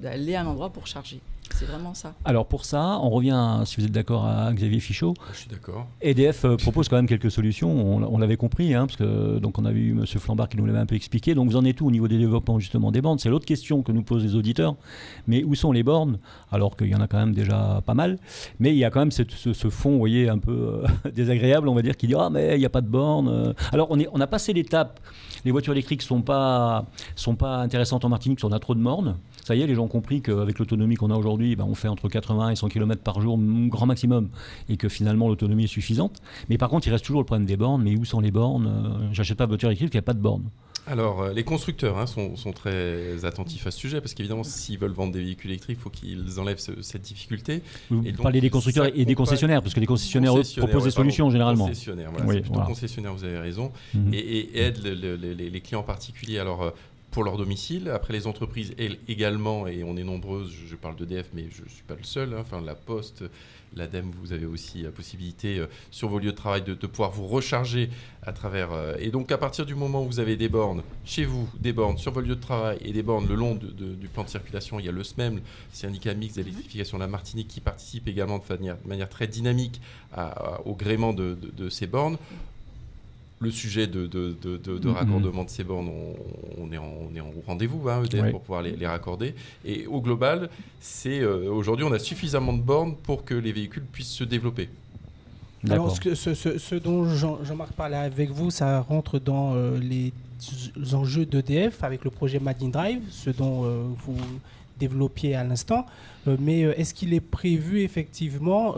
d'aller à un endroit pour charger. C'est vraiment ça. Alors pour ça, on revient, si vous êtes d'accord, à Xavier Fichot. Je suis d'accord. EDF propose quand même quelques solutions, on l'avait compris, parce que donc on avait eu M. Flambard qui nous l'avait un peu expliqué. Donc vous en êtes où au niveau des développements justement des bornes? C'est l'autre question que nous posent les auditeurs. Mais où sont les bornes? Alors qu'il y en a quand même déjà pas mal. Mais il y a quand même ce fond, vous voyez, un peu désagréable, on va dire, qui dit « Ah, mais il n'y a pas de bornes ». Alors on a passé l'étape. Les voitures électriques sont pas intéressantes en Martinique, on a trop de bornes. Ça y est, les gens ont compris qu'avec l'autonomie qu'on a aujourd'hui, on fait entre 80 et 100 km par jour, grand maximum, et que finalement l'autonomie est suffisante. Mais par contre, il reste toujours le problème des bornes. Mais où sont les bornes? J'achète pas de voiture électrique, il n'y a pas de bornes. Alors, les constructeurs sont très attentifs à ce sujet, parce qu'évidemment, s'ils veulent vendre des véhicules électriques, il faut qu'ils enlèvent cette difficulté. Vous parlez des constructeurs et des concessionnaires, parce que les concessionnaires proposent des solutions généralement. Concessionnaires, c'est plutôt concessionnaires, vous avez raison, et aident les clients particuliers. Alors, pour leur domicile, après les entreprises également, et on est nombreuses, je parle d'EDF, mais je ne suis pas le seul, la Poste, l'ADEME, vous avez aussi la possibilité sur vos lieux de travail de pouvoir vous recharger à travers... et donc à partir du moment où vous avez des bornes chez vous, des bornes sur vos lieux de travail et des bornes le long du plan de circulation, il y a le SMEM, le syndicat mixte d'électrification de la Martinique, qui participe également de manière très dynamique au gréement de ces bornes. Le sujet de raccordement de ces bornes, on est en rendez-vous EDF pour pouvoir les raccorder. Et au global, aujourd'hui, on a suffisamment de bornes pour que les véhicules puissent se développer. Alors, ce dont Jean-Marc parlait avec vous, ça rentre dans les enjeux d'EDF avec le projet Made in Drive, ce dont vous développiez à l'instant. Mais est-ce qu'il est prévu effectivement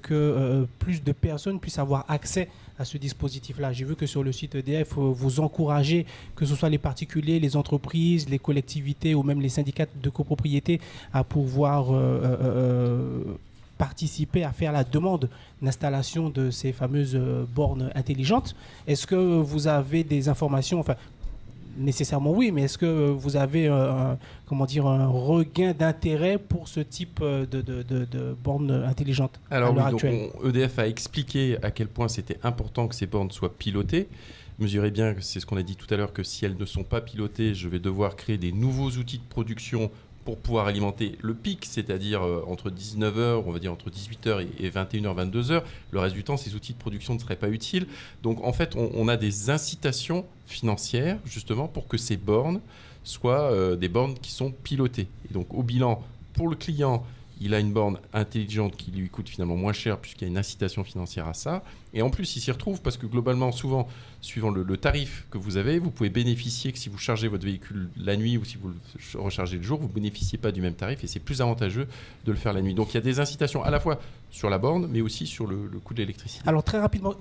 que plus de personnes puissent avoir accès à ce dispositif-là? J'ai vu que sur le site EDF, vous encouragez, que ce soit les particuliers, les entreprises, les collectivités ou même les syndicats de copropriété, à pouvoir participer à faire la demande d'installation de ces fameuses bornes intelligentes. Est-ce que vous avez des informations, nécessairement oui, mais est-ce que vous avez un regain d'intérêt pour ce type de bornes intelligentes? Alors oui, donc EDF a expliqué à quel point c'était important que ces bornes soient pilotées. Mesurez bien, c'est ce qu'on a dit tout à l'heure, que si elles ne sont pas pilotées, je vais devoir créer des nouveaux outils de production pour pouvoir alimenter le pic, c'est-à-dire entre 19h, on va dire entre 18h et 21h, 22h. Le reste du temps, ces outils de production ne seraient pas utiles. Donc en fait, on a des incitations financières justement pour que ces bornes soient des bornes qui sont pilotées. Et donc au bilan, pour le client, il a une borne intelligente qui lui coûte finalement moins cher puisqu'il y a une incitation financière à ça. Et en plus, il s'y retrouve parce que globalement, souvent, suivant le tarif que vous avez, vous pouvez bénéficier que si vous chargez votre véhicule la nuit ou si vous le rechargez le jour, vous ne bénéficiez pas du même tarif et c'est plus avantageux de le faire la nuit. Donc il y a des incitations à la fois sur la borne, mais aussi sur le coût de l'électricité. Alors très rapidement,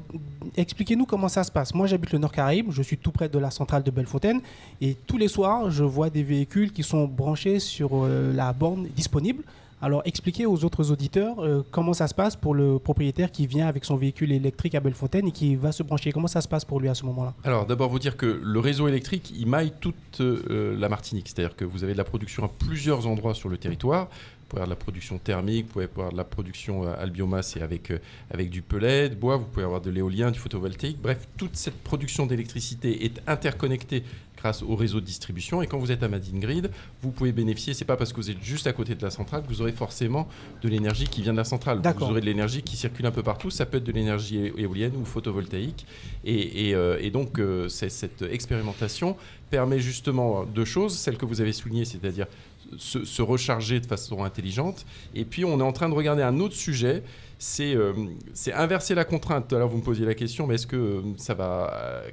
expliquez-nous comment ça se passe. Moi, j'habite le Nord-Caraïbe, je suis tout près de la centrale de Bellefontaine et tous les soirs, je vois des véhicules qui sont branchés sur la borne disponible. Alors, expliquez aux autres auditeurs comment ça se passe pour le propriétaire qui vient avec son véhicule électrique à Bellefontaine et qui va se brancher. Comment ça se passe pour lui à ce moment-là? Alors, d'abord, vous dire que le réseau électrique, il maille toute la Martinique. C'est-à-dire que vous avez de la production à plusieurs endroits sur le territoire. Vous pouvez avoir de la production thermique, vous pouvez avoir de la production à biomasse et avec du pellet, de bois, vous pouvez avoir de l'éolien, du photovoltaïque. Bref, toute cette production d'électricité est interconnectée grâce au réseau de distribution. Et quand vous êtes à Made in Grid, vous pouvez bénéficier, c'est pas parce que vous êtes juste à côté de la centrale que vous aurez forcément de l'énergie qui vient de la centrale. Vous aurez de l'énergie qui circule un peu partout. Ça peut être de l'énergie éolienne ou photovoltaïque. Et donc, cette expérimentation permet justement deux choses. Celle que vous avez soulignée, c'est-à-dire se recharger de façon intelligente. Et puis, on est en train de regarder un autre sujet, c'est inverser la contrainte. Tout à l'heure, vous me posiez la question, mais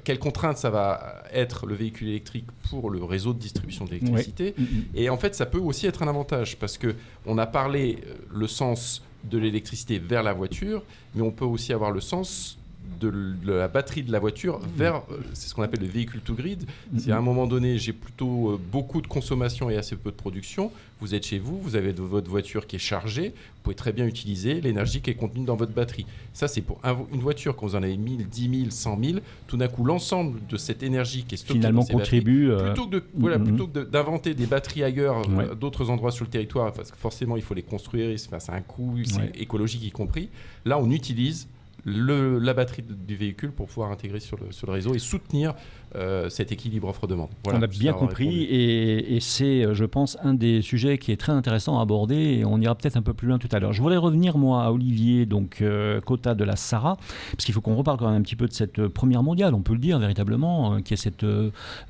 quelle contrainte ça va être, le véhicule électrique, pour le réseau de distribution d'électricité? Oui. Et en fait, ça peut aussi être un avantage, parce qu'on a parlé le sens de l'électricité vers la voiture, mais on peut aussi avoir le sens de la batterie de la voiture vers, c'est ce qu'on appelle le véhicule to grid. Si à un moment donné, j'ai plutôt beaucoup de consommation et assez peu de production, vous êtes chez vous, vous avez votre voiture qui est chargée, vous pouvez très bien utiliser l'énergie qui est contenue dans votre batterie. Ça, c'est pour une voiture, quand vous en avez 1000, 10 000, 100 000, tout d'un coup, l'ensemble de cette énergie qui est stockée finalement dans ces contribue batteries, plutôt que d'inventer des batteries ailleurs, d'autres endroits sur le territoire, parce que forcément, il faut les construire, c'est un coût, c'est écologique y compris. Là, on utilise la batterie du véhicule pour pouvoir intégrer sur le réseau et soutenir cet équilibre offre-demande. Voilà, on a bien compris et c'est, je pense, un des sujets qui est très intéressant à aborder et on ira peut-être un peu plus loin tout à l'heure. Je voudrais revenir, moi, à Olivier, donc quota de la SARA, parce qu'il faut qu'on reparle quand même un petit peu de cette première mondiale, on peut le dire véritablement, qui est cette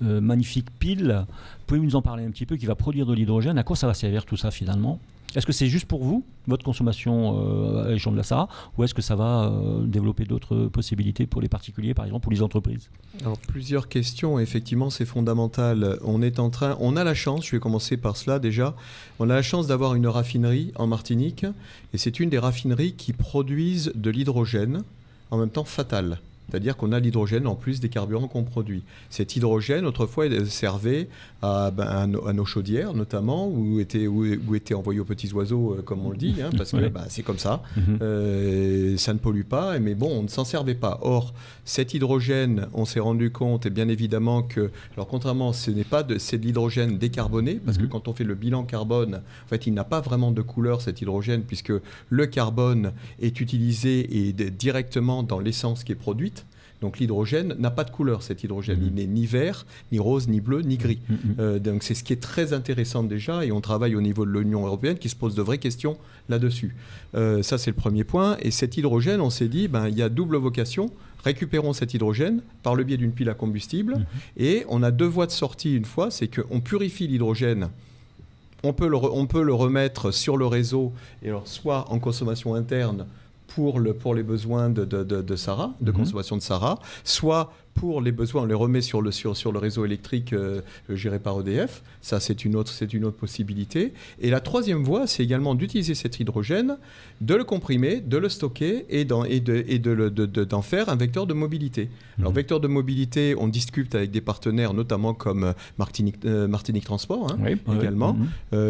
magnifique pile. Pouvez-vous nous en parler un petit peu, qui va produire de l'hydrogène? À quoi ça va servir tout ça finalement? Est-ce que c'est juste pour vous, votre consommation à l'échelon de la SARA, ou est-ce que ça va développer d'autres possibilités pour les particuliers, par exemple, pour les entreprises? Alors, plusieurs questions. Effectivement, c'est fondamental. On a la chance, je vais commencer par cela déjà, on a la chance d'avoir une raffinerie en Martinique, et c'est une des raffineries qui produisent de l'hydrogène, en même temps fatal. C'est-à-dire qu'on a l'hydrogène en plus des carburants qu'on produit. Cet hydrogène, autrefois, servait à nos chaudières, notamment, où étaient envoyés aux petits oiseaux, comme on le dit, parce que c'est comme ça. Ça ne pollue pas, mais bon, on ne s'en servait pas. Or, cet hydrogène, on s'est rendu compte, et bien évidemment que, alors contrairement, c'est de l'hydrogène décarboné, parce que quand on fait le bilan carbone, en fait, il n'a pas vraiment de couleur, cet hydrogène, puisque le carbone est utilisé directement dans l'essence qui est produite. Donc l'hydrogène n'a pas de couleur, cet hydrogène. Il n'est ni vert, ni rose, ni bleu, ni gris. Donc c'est ce qui est très intéressant déjà, et on travaille au niveau de l'Union européenne qui se pose de vraies questions là-dessus. Ça, c'est le premier point. Et cet hydrogène, on s'est dit, il y a double vocation. Récupérons cet hydrogène par le biais d'une pile à combustible. Et on a deux voies de sortie une fois, c'est qu'on purifie l'hydrogène. On peut le remettre sur le réseau, et alors soit en consommation interne, pour les besoins de SARA, de consommation de SARA, soit pour les besoins, on les remet sur le réseau électrique géré par EDF. Ça, c'est une autre possibilité. Et la troisième voie, c'est également d'utiliser cet hydrogène, de le comprimer, de le stocker et d'en faire un vecteur de mobilité. Alors, vecteur de mobilité, on discute avec des partenaires, notamment comme Martinique Transport, également,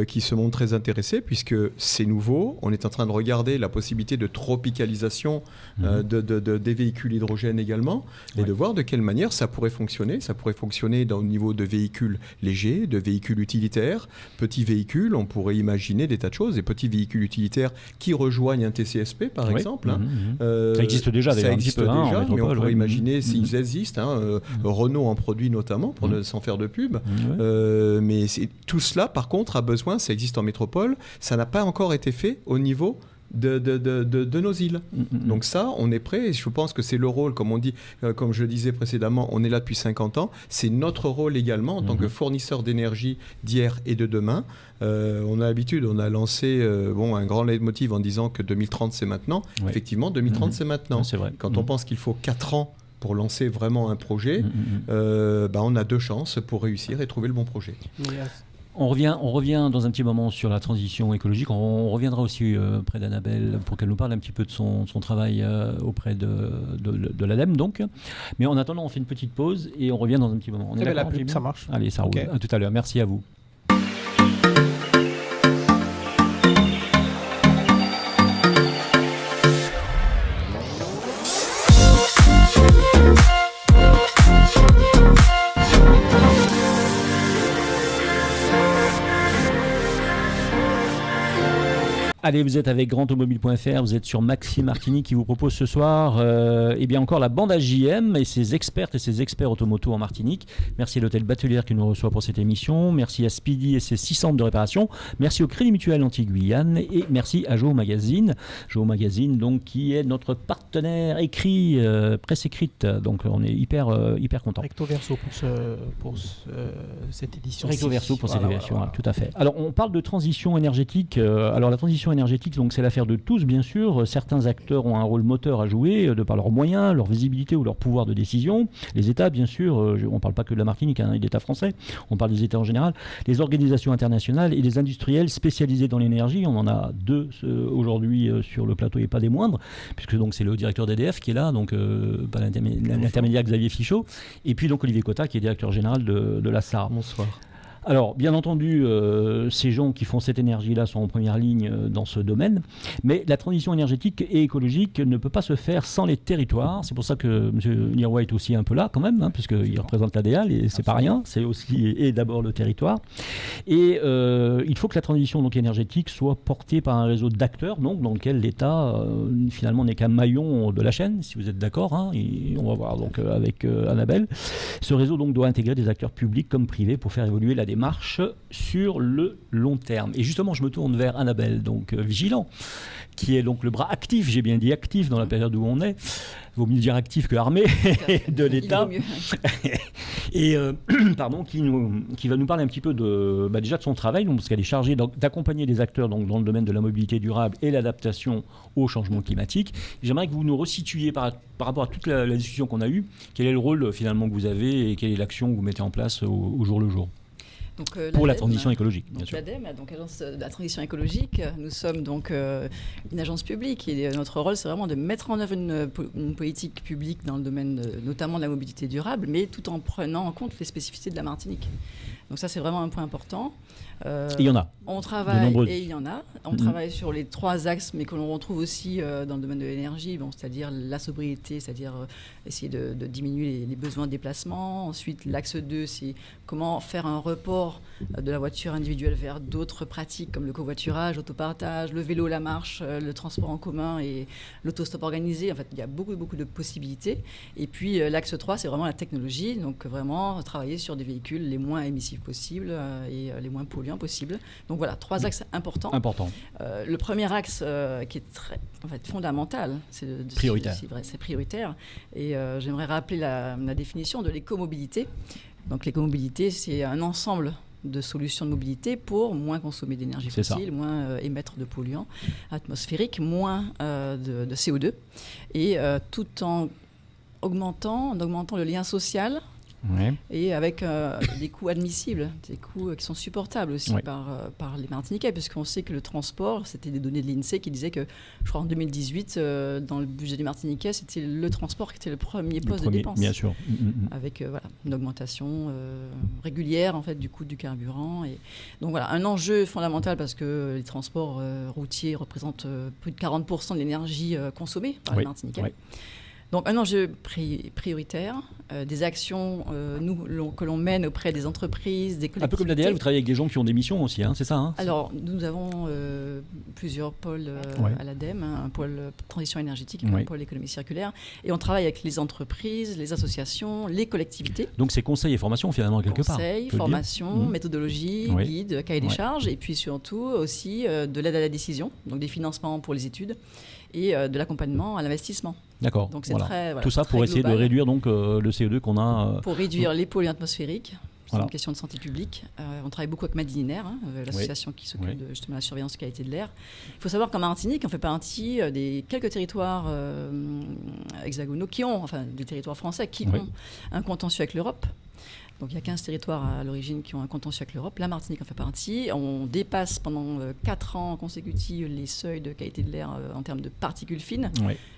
qui se montrent très intéressés, puisque c'est nouveau. On est en train de regarder la possibilité de tropicalisation des véhicules hydrogène également, et de voir de quelle manière ça pourrait fonctionner. Ça pourrait fonctionner au niveau de véhicules légers, de véhicules utilitaires, petits véhicules, on pourrait imaginer des tas de choses, des petits véhicules utilitaires qui rejoignent un TCSP par exemple. Ça existe déjà d'ailleurs un petit peu, mais on pourrait imaginer s'ils existent, Renault en produit notamment, pour ne s'en faire de pub. Mais tout cela, par contre, a besoin, ça existe en métropole, ça n'a pas encore été fait au niveau de nos îles. Donc ça, on est prêt, et je pense que c'est le rôle, comme on dit, comme je le disais précédemment, on est là depuis 50 ans, c'est notre rôle également en tant que fournisseur d'énergie d'hier et de demain. On a l'habitude, on a lancé un grand leitmotiv en disant que 2030 c'est maintenant. Effectivement, 2030 c'est maintenant. C'est vrai. Quand on pense qu'il faut 4 ans pour lancer vraiment un projet, on a 2 chances pour réussir et trouver le bon projet. On revient dans un petit moment sur la transition écologique. On reviendra aussi près d'Annabelle pour qu'elle nous parle un petit peu de son travail auprès de l'ADEME. Donc. Mais en attendant, on fait une petite pause et on revient dans un petit moment. On est la pub, ça marche. Allez, ça roule. À tout à l'heure. Merci à vous. Allez, vous êtes avec grandautomobile.fr, vous êtes sur Maxime Martini qui vous propose ce soir eh bien encore la bande AJM et ses expertes et ses experts automoto en Martinique. Merci à l'hôtel Batelière qui nous reçoit pour cette émission. Merci à Speedy et ses 6 centres de réparation. Merci au Crédit Mutuel Anti-Guyane et merci à Joe Magazine. Joe Magazine donc, qui est notre partenaire écrit, presse écrite. Donc on est hyper content. Recto verso pour cette édition. Recto verso pour cette édition, voilà. Tout à fait. Alors on parle de transition énergétique. Alors la transition énergétique, donc c'est l'affaire de tous, bien sûr. Certains acteurs ont un rôle moteur à jouer de par leurs moyens, leur visibilité ou leur pouvoir de décision. Les États, bien sûr, on ne parle pas que de la Martinique, hein, et de l'État français, on parle des États en général. Les organisations internationales et les industriels spécialisés dans l'énergie. On en a 2 aujourd'hui sur le plateau et pas des moindres, puisque donc c'est le directeur d'EDF qui est là, donc par l'intermédiaire Xavier Fichot, et puis donc Olivier Cotta qui est directeur général de la SAR. Bonsoir. Alors, bien entendu, ces gens qui font cette énergie-là sont en première ligne dans ce domaine, mais la transition énergétique et écologique ne peut pas se faire sans les territoires. C'est pour ça que M. Nirwa est aussi un peu là quand même, hein, puisqu'il représente l'ADEAL et c'est pas rien, c'est aussi et d'abord le territoire. Et il faut que la transition donc, énergétique soit portée par un réseau d'acteurs donc, dans lequel l'État finalement n'est qu'un maillon de la chaîne, si vous êtes d'accord, hein, et on va voir donc avec Annabelle. Ce réseau donc, doit intégrer des acteurs publics comme privés pour faire évoluer la démarche sur le long terme. Et justement, je me tourne vers Annabelle, donc Vigilant, qui est donc le bras actif, j'ai bien dit actif dans la période où on est, vaut mieux dire actif que armé de l'État, et pardon, qui va nous parler un petit peu déjà de son travail, donc, parce qu'elle est chargée d'accompagner les acteurs donc, dans le domaine de la mobilité durable et l'adaptation au changement climatique. J'aimerais que vous nous resituiez par rapport à toute la discussion qu'on a eue, quel est le rôle finalement que vous avez et quelle est l'action que vous mettez en place au jour le jour. Donc, pour la transition écologique, bien sûr. L'ADEME, donc Agence de la transition écologique, nous sommes donc une agence publique et notre rôle, c'est vraiment de mettre en œuvre une politique publique dans le domaine notamment de la mobilité durable, mais tout en prenant en compte les spécificités de la Martinique. Donc ça, c'est vraiment un point important. Il y en a. On travaille, et il y en a. On travaille sur les 3 axes, mais que l'on retrouve aussi dans le domaine de l'énergie, c'est-à-dire la sobriété, c'est-à-dire essayer de diminuer les besoins de déplacement. Ensuite, l'axe 2, c'est comment faire un report de la voiture individuelle vers d'autres pratiques comme le covoiturage, l'autopartage, le vélo, la marche, le transport en commun et l'autostop organisé. En fait, il y a beaucoup de possibilités. Et puis, l'axe 3, c'est vraiment la technologie. Donc, vraiment travailler sur des véhicules les moins émissifs possibles et les moins polluants possibles. Donc, voilà, 3 axes importants. Le premier axe qui est fondamental, c'est prioritaire. C'est prioritaire. Et j'aimerais rappeler la définition de l'écomobilité. Donc l'écomobilité, c'est un ensemble de solutions de mobilité pour moins consommer d'énergie fossile, moins émettre de polluants atmosphériques, moins de CO2, et tout en augmentant le lien social. Ouais. Et avec des coûts admissibles, des coûts qui sont supportables aussi par les Martiniquais, puisqu'on sait que le transport, c'était des données de l'INSEE qui disaient que, je crois en 2018, dans le budget des Martiniquais, c'était le transport qui était le premier poste de dépense. Bien sûr. Avec une augmentation régulière en fait, du coût du carburant. Et donc voilà, un enjeu fondamental parce que les transports routiers représentent plus de 40% de l'énergie consommée par les Martiniquais. Ouais. Donc un enjeu prioritaire, des actions que l'on mène auprès des entreprises, des collectivités. Un peu comme l'ADL, vous travaillez avec des gens qui ont des missions aussi, hein, c'est ça hein. Alors nous avons plusieurs pôles à l'ADEME, un pôle transition énergétique et un pôle économie circulaire. Et on travaille avec les entreprises, les associations, les collectivités. Donc c'est conseil et formation finalement quelque part. Conseil, formation, méthodologie, guide, cahier des charges et puis surtout aussi de l'aide à la décision, donc des financements pour les études et de l'accompagnement à l'investissement. D'accord. Donc c'est très tout ça pour essayer de réduire donc le CO2 qu'on a. Pour réduire les polluants atmosphériques. C'est une question de santé publique. On travaille beaucoup avec Madininaire, l'association qui s'occupe de justement la surveillance qualité de l'air. Il faut savoir qu'en Martinique, on fait partie des quelques territoires hexagonaux qui ont, enfin des territoires français qui ont un contentieux avec l'Europe. Donc il y a 15 territoires à l'origine qui ont un contentieux avec l'Europe. La Martinique en fait partie. On dépasse pendant 4 ans consécutifs les seuils de qualité de l'air en termes de particules fines.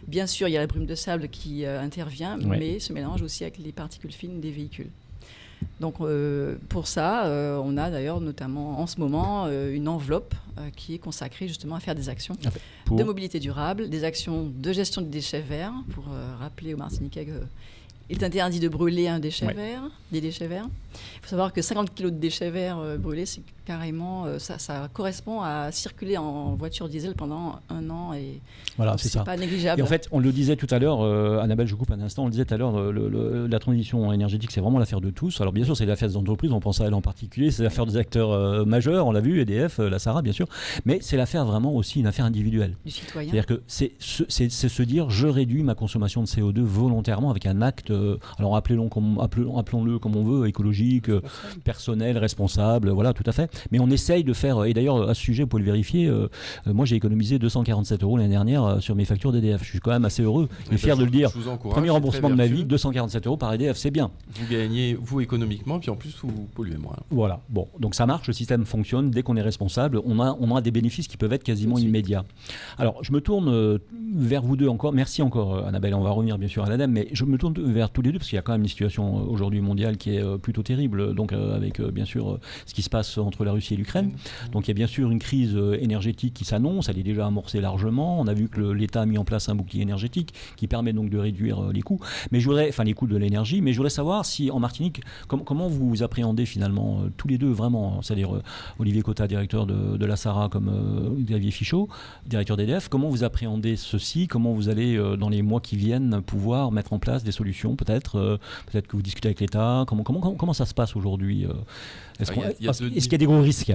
Bien sûr, il y a la brume de sable qui intervient, mais se mélange aussi avec les particules fines des véhicules. Donc pour ça, on a d'ailleurs notamment en ce moment une enveloppe qui est consacrée justement à faire des actions de mobilité durable, des actions de gestion des déchets verts, pour rappeler aux Martiniquais Il est interdit de brûler un déchet Ouais. vert, des déchets verts. Il faut savoir que 50 kg de déchets verts brûlés, c'est carrément, ça correspond à circuler en voiture diesel pendant 1 an. Et Voilà, donc, c'est ça. pas négligeable. Et en fait, on le disait tout à l'heure, Annabelle, je coupe un instant, on le disait tout à l'heure, la transition énergétique, c'est vraiment l'affaire de tous. Alors bien sûr, c'est l'affaire des entreprises, on pense à elle en particulier, c'est l'affaire des acteurs majeurs, on l'a vu, EDF, la SARA, bien sûr, mais c'est l'affaire vraiment aussi une affaire individuelle. Du citoyen. C'est-à-dire que c'est se dire, je réduis ma consommation de CO2 volontairement avec un acte, alors appelons-le comme on veut, écologique, personnel, responsable, voilà, tout à fait. Mais on essaye de faire, et d'ailleurs à ce sujet, vous pouvez le vérifier, moi j'ai économisé 247 € l'année dernière sur mes factures d'EDF. Je suis quand même assez heureux et fier de le dire. Je vous encourage, Premier c'est remboursement très de ma vertueux. vie, 247 € par EDF, c'est bien. Vous gagnez, vous, économiquement, puis en plus, vous polluez moins. Voilà, bon, donc ça marche, le système fonctionne, dès qu'on est responsable, on a des bénéfices qui peuvent être quasiment immédiats. Alors, je me tourne vers vous deux encore, merci encore Annabelle, on va revenir bien sûr à l'ADEME, mais je me tourne vers tous les deux, parce qu'il y a quand même une situation aujourd'hui mondiale qui est plutôt terrible, donc avec bien sûr ce qui se passe entre la Russie et l'Ukraine. Donc il y a bien sûr une crise énergétique qui s'annonce, elle est déjà amorcée largement, on a vu que l'État a mis en place un bouclier énergétique qui permet donc de réduire les coûts, mais les coûts de l'énergie, mais je voudrais savoir si en Martinique, comment vous appréhendez finalement tous les deux vraiment, c'est-à-dire Olivier Cotta, directeur de la SARA, comme Xavier Fichot, directeur d'EDF, comment vous appréhendez ceci, comment vous allez dans les mois qui viennent pouvoir mettre en place des solutions, peut-être que vous discutez avec l'État, comment ça se passe aujourd'hui, est-ce qu'il y a des gros risques?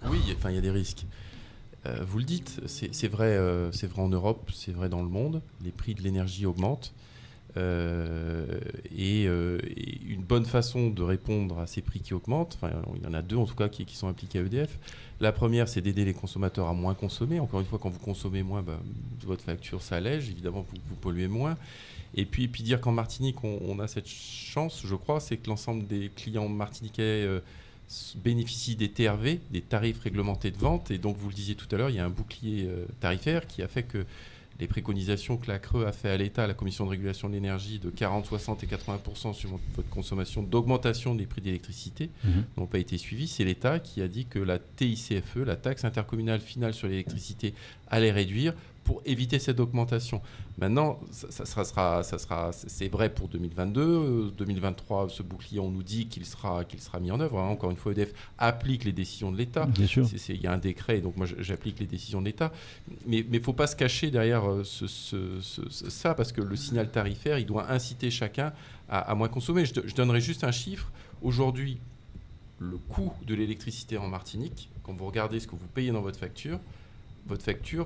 Oui, il y a des risques. Vous le dites, c'est vrai en Europe, c'est vrai dans le monde. Les prix de l'énergie augmentent. Et une bonne façon de répondre à ces prix qui augmentent, il y en a deux en tout cas qui sont appliqués à EDF. La première, c'est d'aider les consommateurs à moins consommer. Encore une fois, quand vous consommez moins, votre facture s'allège, évidemment vous polluez moins. Et puis dire qu'en Martinique, on a cette chance, je crois, c'est que l'ensemble des clients martiniquais bénéficient des TRV, des tarifs réglementés de vente. Et donc, vous le disiez tout à l'heure, il y a un bouclier tarifaire qui a fait que les préconisations que la CRE a fait à l'État, la Commission de régulation de l'énergie, de 40, 60 et 80% sur votre consommation, d'augmentation des prix d'électricité, n'ont pas été suivies. C'est l'État qui a dit que la TICFE, la taxe intercommunale finale sur l'électricité, allait réduire pour éviter cette augmentation. Maintenant, c'est vrai pour 2022. 2023, ce bouclier, on nous dit qu'il sera mis en œuvre. Encore une fois, EDF applique les décisions de l'État. Bien sûr. Il y a un décret, donc moi j'applique les décisions de l'État. Mais il ne faut pas se cacher derrière ça, parce que le signal tarifaire, il doit inciter chacun à moins consommer. Je donnerai juste un chiffre. Aujourd'hui, le coût de l'électricité en Martinique, quand vous regardez ce que vous payez dans votre facture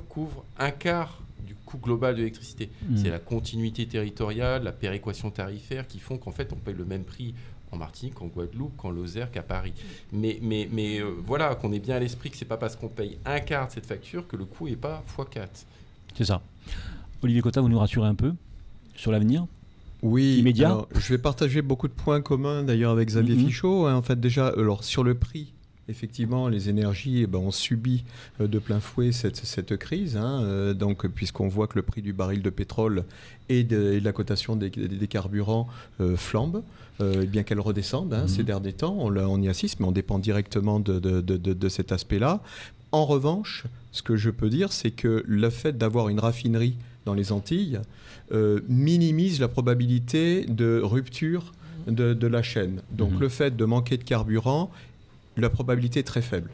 couvre un quart du coût global de l'électricité. C'est la continuité territoriale, la péréquation tarifaire qui font qu'en fait on paye le même prix en Martinique, en Guadeloupe, qu'en Lozère, qu'à Paris. Mais voilà, qu'on ait bien à l'esprit que c'est pas parce qu'on paye un quart de cette facture que le coût n'est pas x4. C'est ça. Olivier Cotta, vous nous rassurez un peu sur l'avenir? Oui, immédiat. Alors, je vais partager beaucoup de points communs d'ailleurs avec Xavier Fichot. En fait, déjà, alors, sur le prix, effectivement, les énergies ont subi de plein fouet cette crise, donc, puisqu'on voit que le prix du baril de pétrole et de la cotation des carburants flambe, bien qu'elle redescende ces derniers temps. On y assiste, mais on dépend directement de cet aspect-là. En revanche, ce que je peux dire, c'est que le fait d'avoir une raffinerie dans les Antilles minimise la probabilité de rupture de la chaîne. Donc le fait de manquer de carburant, la probabilité est très faible.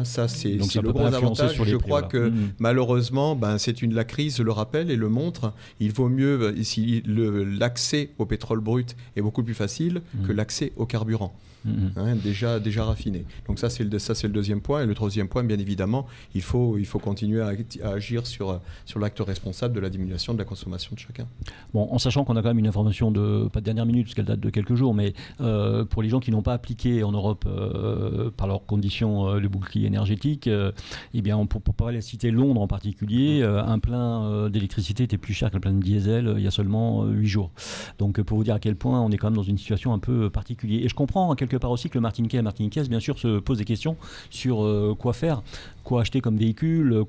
Ça, c'est le gros avantage. Je crois que malheureusement, la crise le rappelle et le montre. Il vaut mieux, si l'accès au pétrole brut est beaucoup plus facile que l'accès au carburant. Déjà raffiné. Donc ça c'est le deuxième point. Et le troisième point, bien évidemment, il faut continuer à agir sur l'acte responsable de la diminution de la consommation de chacun. Bon, en sachant qu'on a quand même une information pas de dernière minute, parce qu'elle date de quelques jours, mais pour les gens qui n'ont pas appliqué en Europe par leurs conditions le bouclier énergétique, eh bien pour pas la citer Londres en particulier, un plein d'électricité était plus cher qu'un plein de diesel il y a seulement 8 jours. Donc pour vous dire à quel point on est quand même dans une situation un peu particulière. Et je comprends quelque part aussi que le Martiniquais et la Martiniquaise, bien sûr, se posent des questions sur quoi faire, quoi acheter comme véhicule,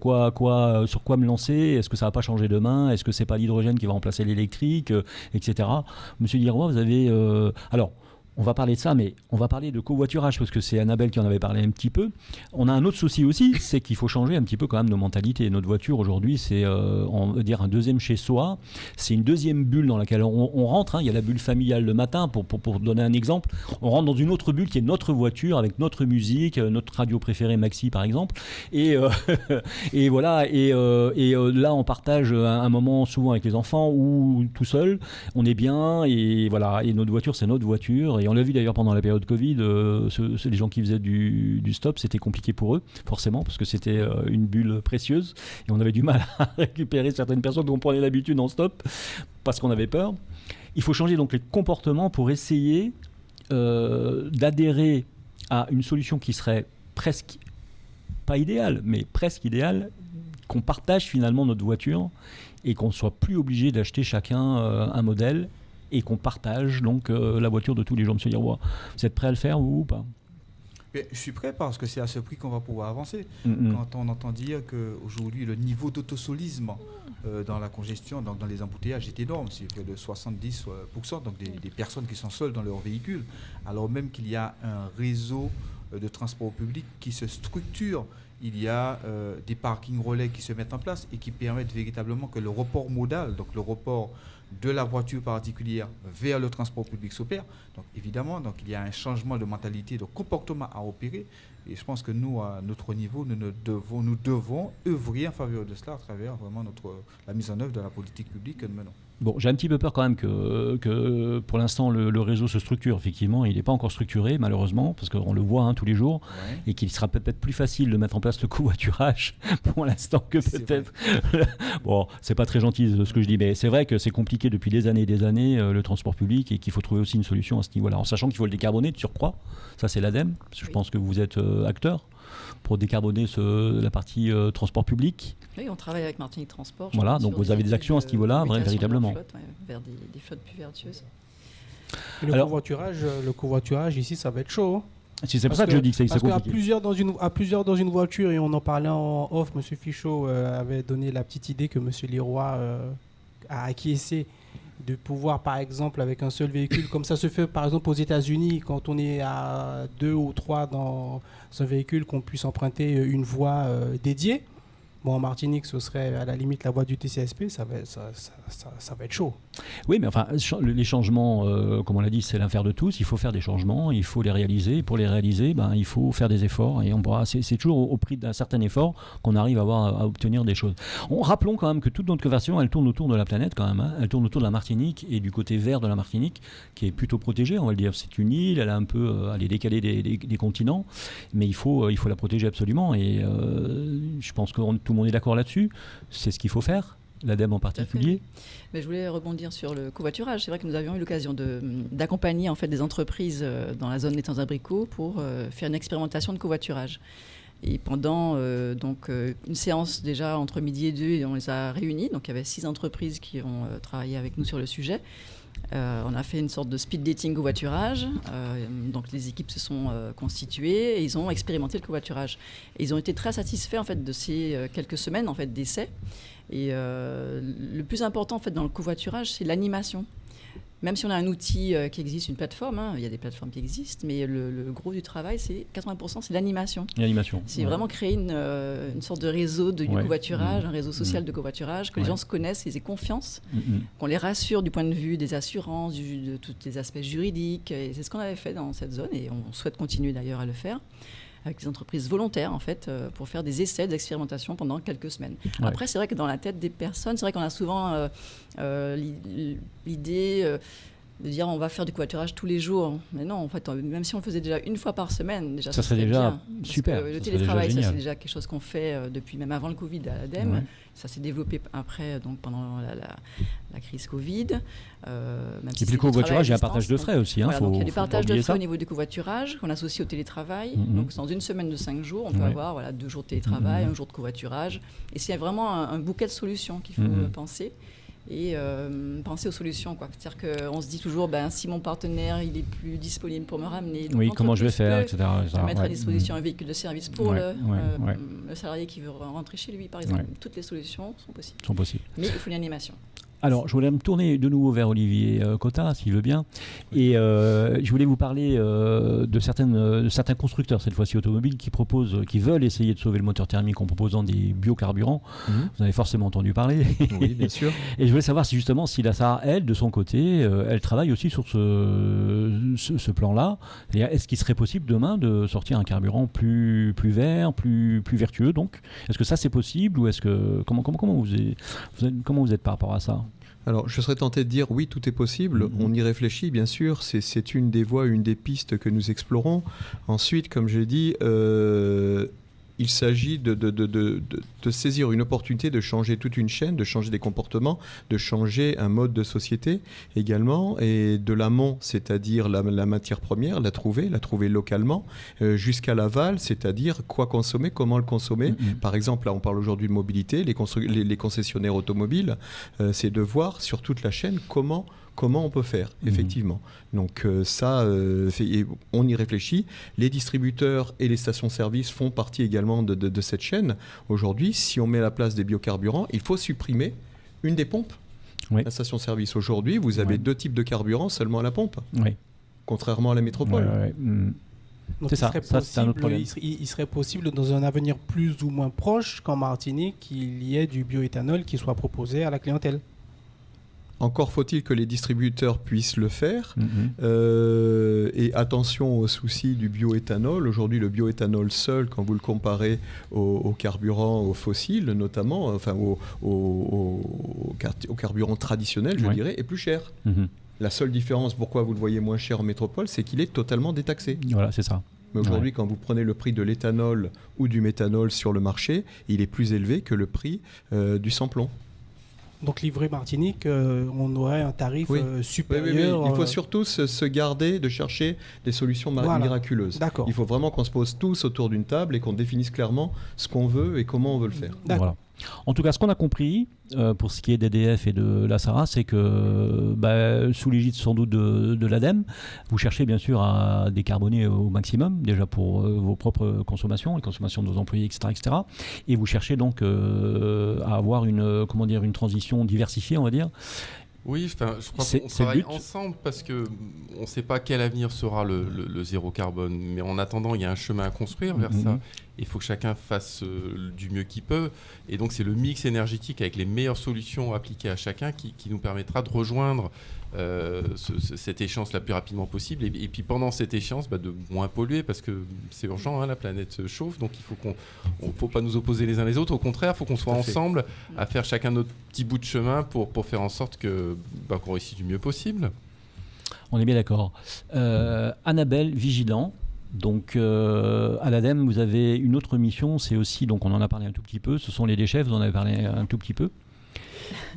sur quoi me lancer, est-ce que ça va pas changer demain, est-ce que c'est pas l'hydrogène qui va remplacer l'électrique, etc. Monsieur Diroy, vous avez... alors, on va parler de ça, mais on va parler de covoiturage parce que c'est Annabelle qui en avait parlé un petit peu. On a un autre souci aussi, c'est qu'il faut changer un petit peu quand même nos mentalités. Notre voiture aujourd'hui, c'est on va dire un deuxième chez soi. C'est une deuxième bulle dans laquelle on rentre. Il y a la bulle familiale le matin, pour donner un exemple. On rentre dans une autre bulle qui est notre voiture avec notre musique, notre radio préférée Maxi par exemple. Et voilà. Et là, on partage un moment souvent avec les enfants ou tout seul. On est bien et voilà. Et notre voiture, c'est notre voiture. Et on l'a vu d'ailleurs pendant la période Covid, les gens qui faisaient du stop, c'était compliqué pour eux, forcément, parce que c'était une bulle précieuse. Et on avait du mal à récupérer certaines personnes dont on prenait l'habitude en stop, parce qu'on avait peur. Il faut changer donc les comportements pour essayer d'adhérer à une solution qui serait presque, pas idéale, mais presque idéale, qu'on partage finalement notre voiture et qu'on ne soit plus obligé d'acheter chacun un modèle et qu'on partage donc la voiture de tous les jours. Monsieur Leroy, vous êtes prêt à le faire ou pas? Mais je suis prêt parce que c'est à ce prix qu'on va pouvoir avancer. Quand on entend dire qu'aujourd'hui, le niveau d'autosolisme dans la congestion, dans les embouteillages est énorme, c'est près de 70%, donc des personnes qui sont seules dans leur véhicule, alors même qu'il y a un réseau de transport public qui se structure. Il y a des parkings relais qui se mettent en place et qui permettent véritablement que le report modal, donc le report de la voiture particulière vers le transport public s'opère. Donc évidemment, donc, il y a un changement de mentalité, de comportement à opérer. Et je pense que nous, à notre niveau, nous devons œuvrer en faveur de cela à travers vraiment la mise en œuvre de la politique publique que nous menons. Bon, j'ai un petit peu peur quand même que pour l'instant le réseau se structure. Effectivement, il n'est pas encore structuré malheureusement parce qu'on le voit tous les jours et qu'il sera peut-être plus facile de mettre en place le covoiturage pour l'instant que peut-être. Bon, c'est pas très gentil ce que je dis, mais c'est vrai que c'est compliqué depuis des années et des années le transport public et qu'il faut trouver aussi une solution à ce niveau-là, en sachant qu'il faut le décarboner de surcroît. Ça, c'est l'ADEME. Parce que je pense que vous êtes acteur pour décarboner la partie transport public. Oui, on travaille avec Martinique Transport. Voilà, donc vous avez des actions à ce niveau-là, véritablement. Flotte, vers des flottes plus vertueuses. Et le covoiturage ici, ça va être chaud. Hein. C'est pour ça que je dis que c'est compliqué. Parce qu'à plusieurs dans une voiture, et on en parlait en off, M. Fichot avait donné la petite idée que M. Leroy a acquiescé de pouvoir, par exemple, avec un seul véhicule, comme ça se fait par exemple aux États-Unis, quand on est à 2 ou 3 dans un véhicule, qu'on puisse emprunter une voie dédiée. Bon, en Martinique, ce serait à la limite la voie du TCSP, ça va être chaud. Oui, mais enfin, les changements, comme on l'a dit, c'est l'affaire de tous. Il faut faire des changements, il faut les réaliser. Et pour les réaliser, il faut faire des efforts. Et c'est toujours au prix d'un certain effort qu'on arrive à obtenir des choses. Rappelons quand même que toute notre conversion, elle tourne autour de la planète quand même. Elle tourne autour de la Martinique et du côté vert de la Martinique, qui est plutôt protégée, on va le dire. C'est une île, elle est décalée des continents, mais il faut la protéger absolument. Et je pense que tout le monde est d'accord là-dessus. C'est ce qu'il faut faire. L'ADEME en particulier. Mais je voulais rebondir sur le covoiturage. C'est vrai que nous avions eu l'occasion d'accompagner en fait des entreprises dans la zone des Temps-Abricots pour faire une expérimentation de covoiturage. Et pendant une séance déjà entre midi et 2, on les a réunis. Donc il y avait 6 entreprises qui ont travaillé avec nous sur le sujet. On a fait une sorte de speed dating covoiturage. Donc les équipes se sont constituées et ils ont expérimenté le covoiturage. Et ils ont été très satisfaits en fait de ces quelques semaines en fait d'essai. Et le plus important en fait dans le covoiturage, c'est l'animation. Même si on a un outil qui existe, une plateforme, il y a des plateformes qui existent, mais le gros du travail, c'est 80%, c'est l'animation. L'animation. C'est vraiment créer une sorte de réseau du covoiturage, un réseau social de covoiturage, que les gens se connaissent, ils aient confiance, qu'on les rassure du point de vue des assurances, de tous les aspects juridiques. Et c'est ce qu'on avait fait dans cette zone, et on souhaite continuer d'ailleurs à le faire avec des entreprises volontaires, en fait, pour faire des essais d'expérimentation pendant quelques semaines. Ouais. Après, c'est vrai que dans la tête des personnes, c'est vrai qu'on a souvent l'idée de dire on va faire du covoiturage tous les jours. Mais non, en fait, même si on le faisait déjà une fois par semaine, déjà, ça serait déjà bien, super. Le télétravail, ça, c'est déjà quelque chose qu'on fait depuis même avant le Covid à l'ADEME. Ouais. Ça s'est développé après, donc pendant la crise Covid. Même si et puis le covoiturage, il y a un partage de frais aussi. Voilà, donc il y a du partage de frais au niveau du covoiturage qu'on associe au télétravail. Donc dans une semaine de 5 jours, on peut avoir 2 jours de télétravail, 1 jour de covoiturage. Et c'est vraiment un bouquet de solutions qu'il faut penser. Et penser aux solutions, quoi. C'est-à-dire qu'on se dit toujours, si mon partenaire il est plus disponible pour me ramener, donc comment je vais faire, etc. Je mettrai à disposition un véhicule de service pour le salarié qui veut rentrer chez lui, par exemple. Toutes les solutions sont possibles. Mais il faut une animation. Alors, je voulais me tourner de nouveau vers Olivier Cotta, s'il veut bien. Et je voulais vous parler de certains constructeurs, cette fois-ci automobiles, qui veulent essayer de sauver le moteur thermique en proposant des biocarburants. Vous en avez forcément entendu parler. Oui, bien sûr. Et je voulais savoir si la SARA, elle, de son côté, elle travaille aussi sur ce plan-là. C'est-à-dire, est-ce qu'il serait possible demain de sortir un carburant plus vert, plus vertueux donc? Est-ce que ça c'est possible ou est-ce que comment vous êtes par rapport à ça? Alors, je serais tenté de dire oui, tout est possible. On y réfléchit, bien sûr. C'est une des voies, une des pistes que nous explorons. Ensuite, comme j'ai dit, il s'agit de saisir une opportunité de changer toute une chaîne, de changer des comportements, de changer un mode de société également. Et de l'amont, c'est-à-dire la matière première, la trouver localement, jusqu'à l'aval, c'est-à-dire quoi consommer, comment le consommer. Par exemple, là, on parle aujourd'hui de mobilité. Les concessionnaires automobiles, c'est de voir sur toute la chaîne comment on peut faire, effectivement. Donc on y réfléchit. Les distributeurs et les stations-service font partie également de cette chaîne. Aujourd'hui, si on met à la place des biocarburants, il faut supprimer une des pompes. Oui. La station-service, aujourd'hui, vous avez 2 types de carburants seulement à la pompe, contrairement à la métropole. Donc c'est ça, c'est un autre problème. Il serait possible dans un avenir plus ou moins proche qu'en Martinique qu'il y ait du bioéthanol qui soit proposé à la clientèle. Encore faut-il que les distributeurs puissent le faire. Et attention aux soucis du bioéthanol. Aujourd'hui, le bioéthanol seul, quand vous le comparez au carburant, aux fossiles notamment, enfin au carburant traditionnel, je dirais, est plus cher. La seule différence, pourquoi vous le voyez moins cher en métropole, c'est qu'il est totalement détaxé. Voilà, c'est ça. Mais aujourd'hui, quand vous prenez le prix de l'éthanol ou du méthanol sur le marché, il est plus élevé que le prix du sans-plomb. Donc livré Martinique, on aurait un tarif supérieur. Oui. Il faut surtout se garder de chercher des solutions miraculeuses. D'accord. Il faut vraiment qu'on se pose tous autour d'une table et qu'on définisse clairement ce qu'on veut et comment on veut le faire. Voilà. En tout cas, ce qu'on a compris pour ce qui est d'EDF et de la SARA, c'est que sous l'égide sans doute de l'ADEME, vous cherchez bien sûr à décarboner au maximum, déjà pour vos propres consommations, les consommations de vos employés, etc. Et vous cherchez donc à avoir une transition diversifiée, on va dire. Oui, je crois qu'on travaille ensemble parce qu'on ne sait pas quel avenir sera le zéro carbone. Mais en attendant, il y a un chemin à construire vers ça. Il faut que chacun fasse du mieux qu'il peut. Et donc, c'est le mix énergétique avec les meilleures solutions appliquées à chacun qui nous permettra de rejoindre cette échéance la plus rapidement possible. Et puis, pendant cette échéance, de moins polluer parce que c'est urgent, la planète se chauffe. Donc, il faut faut pas nous opposer les uns les autres. Au contraire, il faut qu'on soit ensemble à faire chacun notre petit bout de chemin pour faire en sorte qu'on réussisse du mieux possible. On est bien d'accord. Annabelle Vigilant. Donc à l'ADEME, vous avez une autre mission, c'est aussi, donc on en a parlé un tout petit peu, ce sont les déchets, vous en avez parlé un tout petit peu.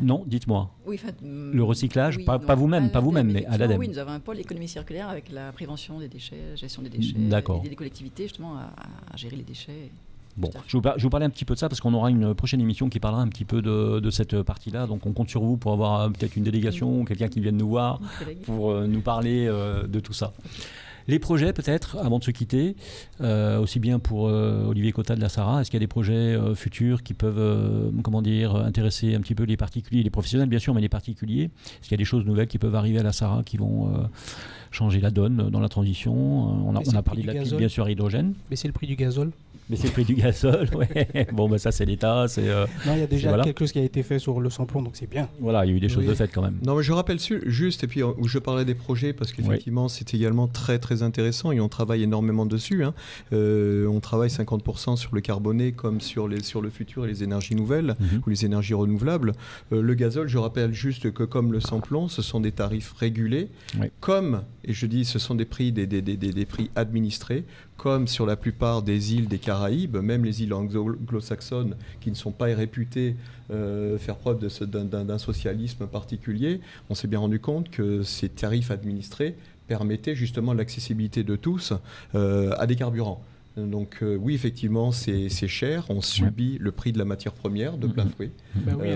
Non, dites-moi. Oui, le recyclage, pas vous-même, mais à l'ADEME. Oui, nous avons un pôle économie circulaire avec la prévention des déchets, gestion des déchets, aider les collectivités justement à gérer les déchets. Bon, je vais vous parler un petit peu de ça parce qu'on aura une prochaine émission qui parlera un petit peu de cette partie-là. Donc on compte sur vous pour avoir peut-être une délégation ou quelqu'un qui vienne nous voir pour nous parler de tout ça. Les projets peut-être, avant de se quitter, aussi bien pour Olivier Cotta de la SARA, est-ce qu'il y a des projets futurs qui peuvent intéresser un petit peu les particuliers, les professionnels bien sûr, mais les particuliers? Est-ce qu'il y a des choses nouvelles qui peuvent arriver à la SARA qui vont changer la donne dans la transition? On a parlé de la pile bien sûr à hydrogène. Mais c'est le prix du gazole. Mais c'est le prix du gazole, ouais. Bon, ça c'est l'État. Non, il y a déjà quelque chose qui a été fait sur le samplon, donc c'est bien. Voilà, il y a eu des choses de faites quand même. Non, mais je rappelle juste, et puis où je parlais des projets, parce qu'effectivement c'est également très très intéressant et on travaille énormément dessus. On travaille 50% sur le carboné comme sur le futur et les énergies nouvelles ou les énergies renouvelables. Le gazole, je rappelle juste que comme le samplon, ce sont des tarifs régulés, et je dis ce sont des prix, des prix administrés, comme sur la plupart des îles des Caraïbes, même les îles anglo-saxonnes qui ne sont pas réputées faire preuve d'un socialisme particulier, on s'est bien rendu compte que ces tarifs administrés permettaient justement l'accessibilité de tous à des carburants. Donc oui, effectivement, c'est cher, on subit le prix de la matière première de plein fouet.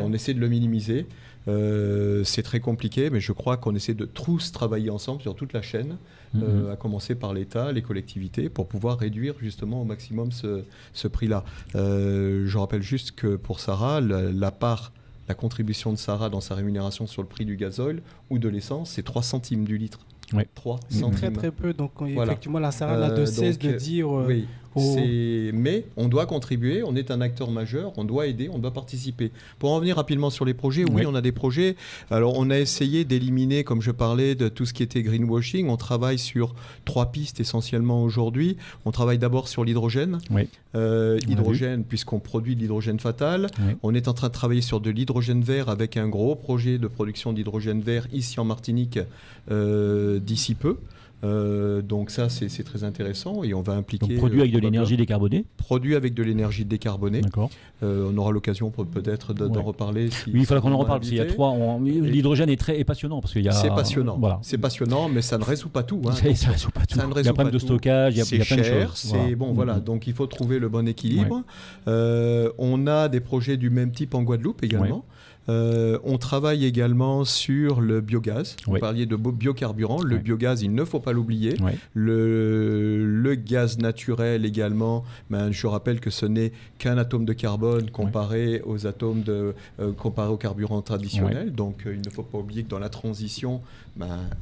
On essaie de le minimiser. C'est très compliqué, mais je crois qu'on essaie de tous travailler ensemble sur toute la chaîne, à commencer par l'État, les collectivités, pour pouvoir réduire justement au maximum ce prix-là. Je rappelle juste que pour SARA, la part la contribution de Sarah dans sa rémunération sur le prix du gasoil ou de l'essence, c'est 3 centimes du litre. Oui. 3 C'est centimes. très très peu. Donc Voilà. effectivement, la SARA n'a de cesse de dire oui, aux- mais on doit contribuer, on est un acteur majeur, on doit aider, on doit participer. Pour en revenir rapidement sur les projets, oui, Oui. on a des projets. Alors on a essayé d'éliminer, comme je parlais, de tout ce qui était greenwashing. On travaille sur 3 pistes essentiellement aujourd'hui. On travaille d'abord sur l'hydrogène. Oui. Hydrogène, puisqu'on produit de l'hydrogène fatal. Oui. On est en train de travailler sur de l'hydrogène vert avec un gros projet de production d'hydrogène vert ici en Martinique d'ici peu. Donc ça, c'est très intéressant et on va impliquer... Donc produit avec de probablement- l'énergie décarbonée. Produit avec de l'énergie décarbonée. D'accord. On aura l'occasion peut-être d'en Ouais. reparler. Si, Oui, il faudra si qu'on en on reparle m'a parce qu'il y a invité. l'hydrogène est passionnant parce qu'il y a. C'est passionnant. Voilà. C'est passionnant, mais ça ne résout pas tout. Hein. Ça résout pas tout. Ça ne Il y a résout un problème pas de tout. stockage, il y a C'est plein de cher, choses. c'est bon, voilà. Donc il faut trouver le bon équilibre. Ouais. On a des projets du même type en Guadeloupe également. On travaille également sur le biogaz. Vous Ouais. parliez de biocarburant. Le Ouais. biogaz, il ne faut pas l'oublier. Ouais. Le gaz naturel également, je rappelle que ce n'est qu'un atome de carbone comparé aux atomes comparé au carburant traditionnel. Donc il ne faut pas oublier que dans la transition,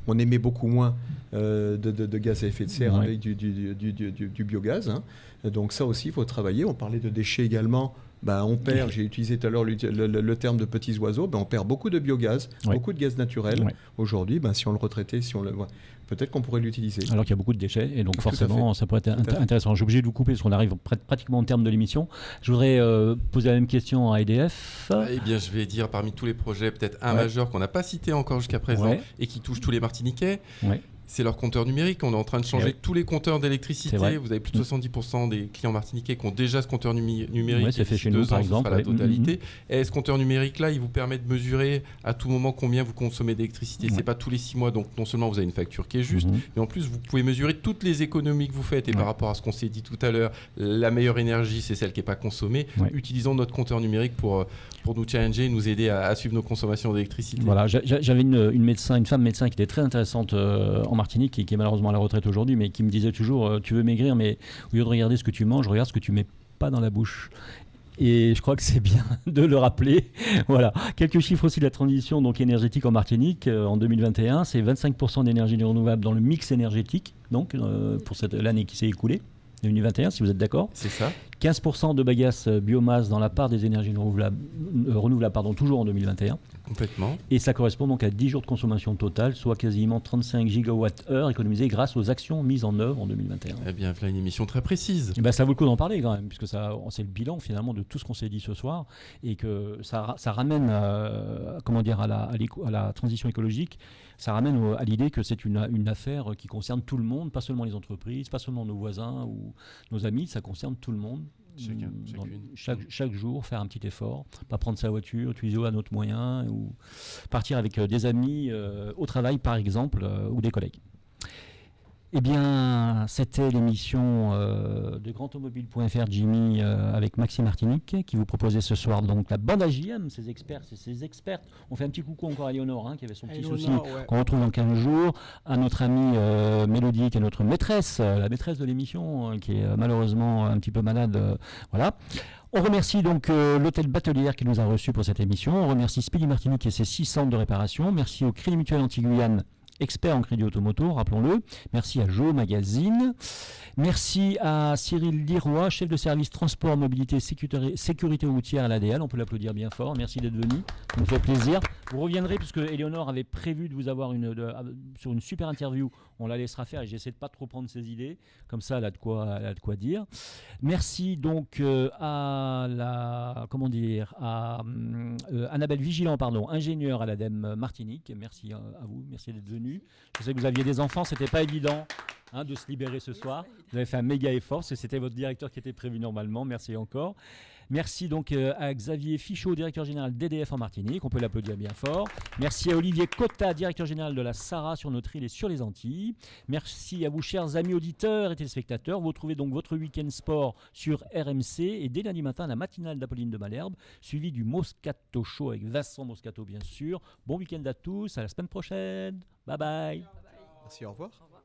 on émet beaucoup moins de gaz à effet de serre Ouais. avec du biogaz. Hein. Donc ça aussi, il faut travailler. On parlait de déchets également. On perd, j'ai utilisé tout à l'heure le terme de petits oiseaux, on perd beaucoup de biogaz, beaucoup de gaz naturel. Aujourd'hui, si on le retraitait, peut-être qu'on pourrait l'utiliser. Alors qu'il y a beaucoup de déchets et donc Tout forcément ça pourrait être Tout à fait. intéressant. Je suis obligé de vous couper parce qu'on arrive pratiquement au terme de l'émission. Je voudrais poser la même question à EDF. Eh bien, je vais dire parmi tous les projets, peut-être un Ouais. majeur qu'on n'a pas cité encore jusqu'à présent Ouais. et qui touche tous les Martiniquais. Ouais. C'est leur compteur numérique. On est en train de changer Ouais. tous les compteurs C'est d'électricité. vrai. Vous avez plus de 70% des clients martiniquais qui ont déjà ce compteur numérique. Ouais, c'est fait D'ici chez nous, 2 par ans, ce exemple, sera la ouais. totalité. Et ce compteur numérique-là, il vous permet de mesurer à tout moment combien vous consommez d'électricité. Ouais. C'est pas tous les 6 mois, donc non seulement vous avez une facture qui est juste, Mhm. mais en plus vous pouvez mesurer toutes les économies que vous faites. Et Ouais. par rapport à ce qu'on s'est dit tout à l'heure, la meilleure énergie, c'est celle qui n'est pas consommée. Ouais. Utilisons notre compteur numérique pour nous challenger, nous aider à suivre nos consommations d'électricité. Voilà, j'avais une femme médecin qui était très intéressante en Martinique, qui est malheureusement à la retraite aujourd'hui, mais qui me disait toujours tu veux maigrir, mais au lieu de regarder ce que tu manges, regarde ce que tu mets pas dans la bouche. Et je crois que c'est bien de le rappeler. Voilà. Quelques chiffres aussi de la transition donc énergétique en Martinique en 2021, c'est 25% d'énergie renouvelable dans le mix énergétique, donc pour l'année qui s'est écoulée, 2021, si vous êtes d'accord. C'est ça. 15% de bagasse biomasse dans la part des énergies renouvelables, toujours en 2021. Complètement. Et ça correspond donc à 10 jours de consommation totale, soit quasiment 35 gigawattheures économisés grâce aux actions mises en œuvre en 2021. Eh bien, voilà une émission très précise. Et ça vaut le coup d'en parler quand même, puisque c'est le bilan finalement de tout ce qu'on s'est dit ce soir, et que ça ramène à la transition écologique, ça ramène à l'idée que c'est une affaire qui concerne tout le monde, pas seulement les entreprises, pas seulement nos voisins ou nos amis, ça concerne tout le monde. Chacun, chacune. Chaque jour, faire un petit effort, pas prendre sa voiture, utiliser un autre moyen, ou partir avec des amis au travail par exemple, ou des collègues. Eh bien, c'était l'émission de grandautomobile.fr Jimmy avec Maxime Martinique qui vous proposait ce soir donc la bande AJM, ses experts, ses expertes. On fait un petit coucou encore à Léonore qui avait son petit souci qu'on retrouve dans 15 jours, à notre amie Mélodie qui est notre maîtresse, la maîtresse de l'émission qui est malheureusement un petit peu malade. Voilà. On remercie donc l'hôtel Batelière qui nous a reçus pour cette émission. On remercie Speedy Martinique et ses 6 centres de réparation. Merci au Crédit Mutuel Anti-Guyane, expert en crédit automoto, rappelons-le. Merci à Joe Magazine. Merci à Cyril Liroy, chef de service transport, mobilité, sécurité routière à l'ADL. On peut l'applaudir bien fort. Merci d'être venu. Ça nous fait plaisir. Vous reviendrez puisque Éléonore avait prévu de vous avoir sur une super interview. On la laissera faire et j'essaie de pas trop prendre ses idées. Comme ça, elle a de quoi dire. Merci donc à Annabelle Vigilant, ingénieure à l'ADEME Martinique. Merci à vous. Merci d'être venu. Je sais que vous aviez des enfants, c'était pas évident de se libérer ce soir. Vous avez fait un méga effort, parce que c'était votre directeur qui était prévu normalement. Merci encore. Merci donc à Xavier Fichot, directeur général d'EDF en Martinique. On peut l'applaudir bien fort. Merci à Olivier Cotta, directeur général de la SARA sur notre île et sur les Antilles. Merci à vous, chers amis auditeurs et téléspectateurs. Vous retrouvez donc votre week-end sport sur RMC et dès lundi matin, la matinale d'Apolline de Malherbe, suivi du Moscato Show avec Vincent Moscato, bien sûr. Bon week-end à tous. À la semaine prochaine. Bye bye. Merci, au revoir. Au revoir.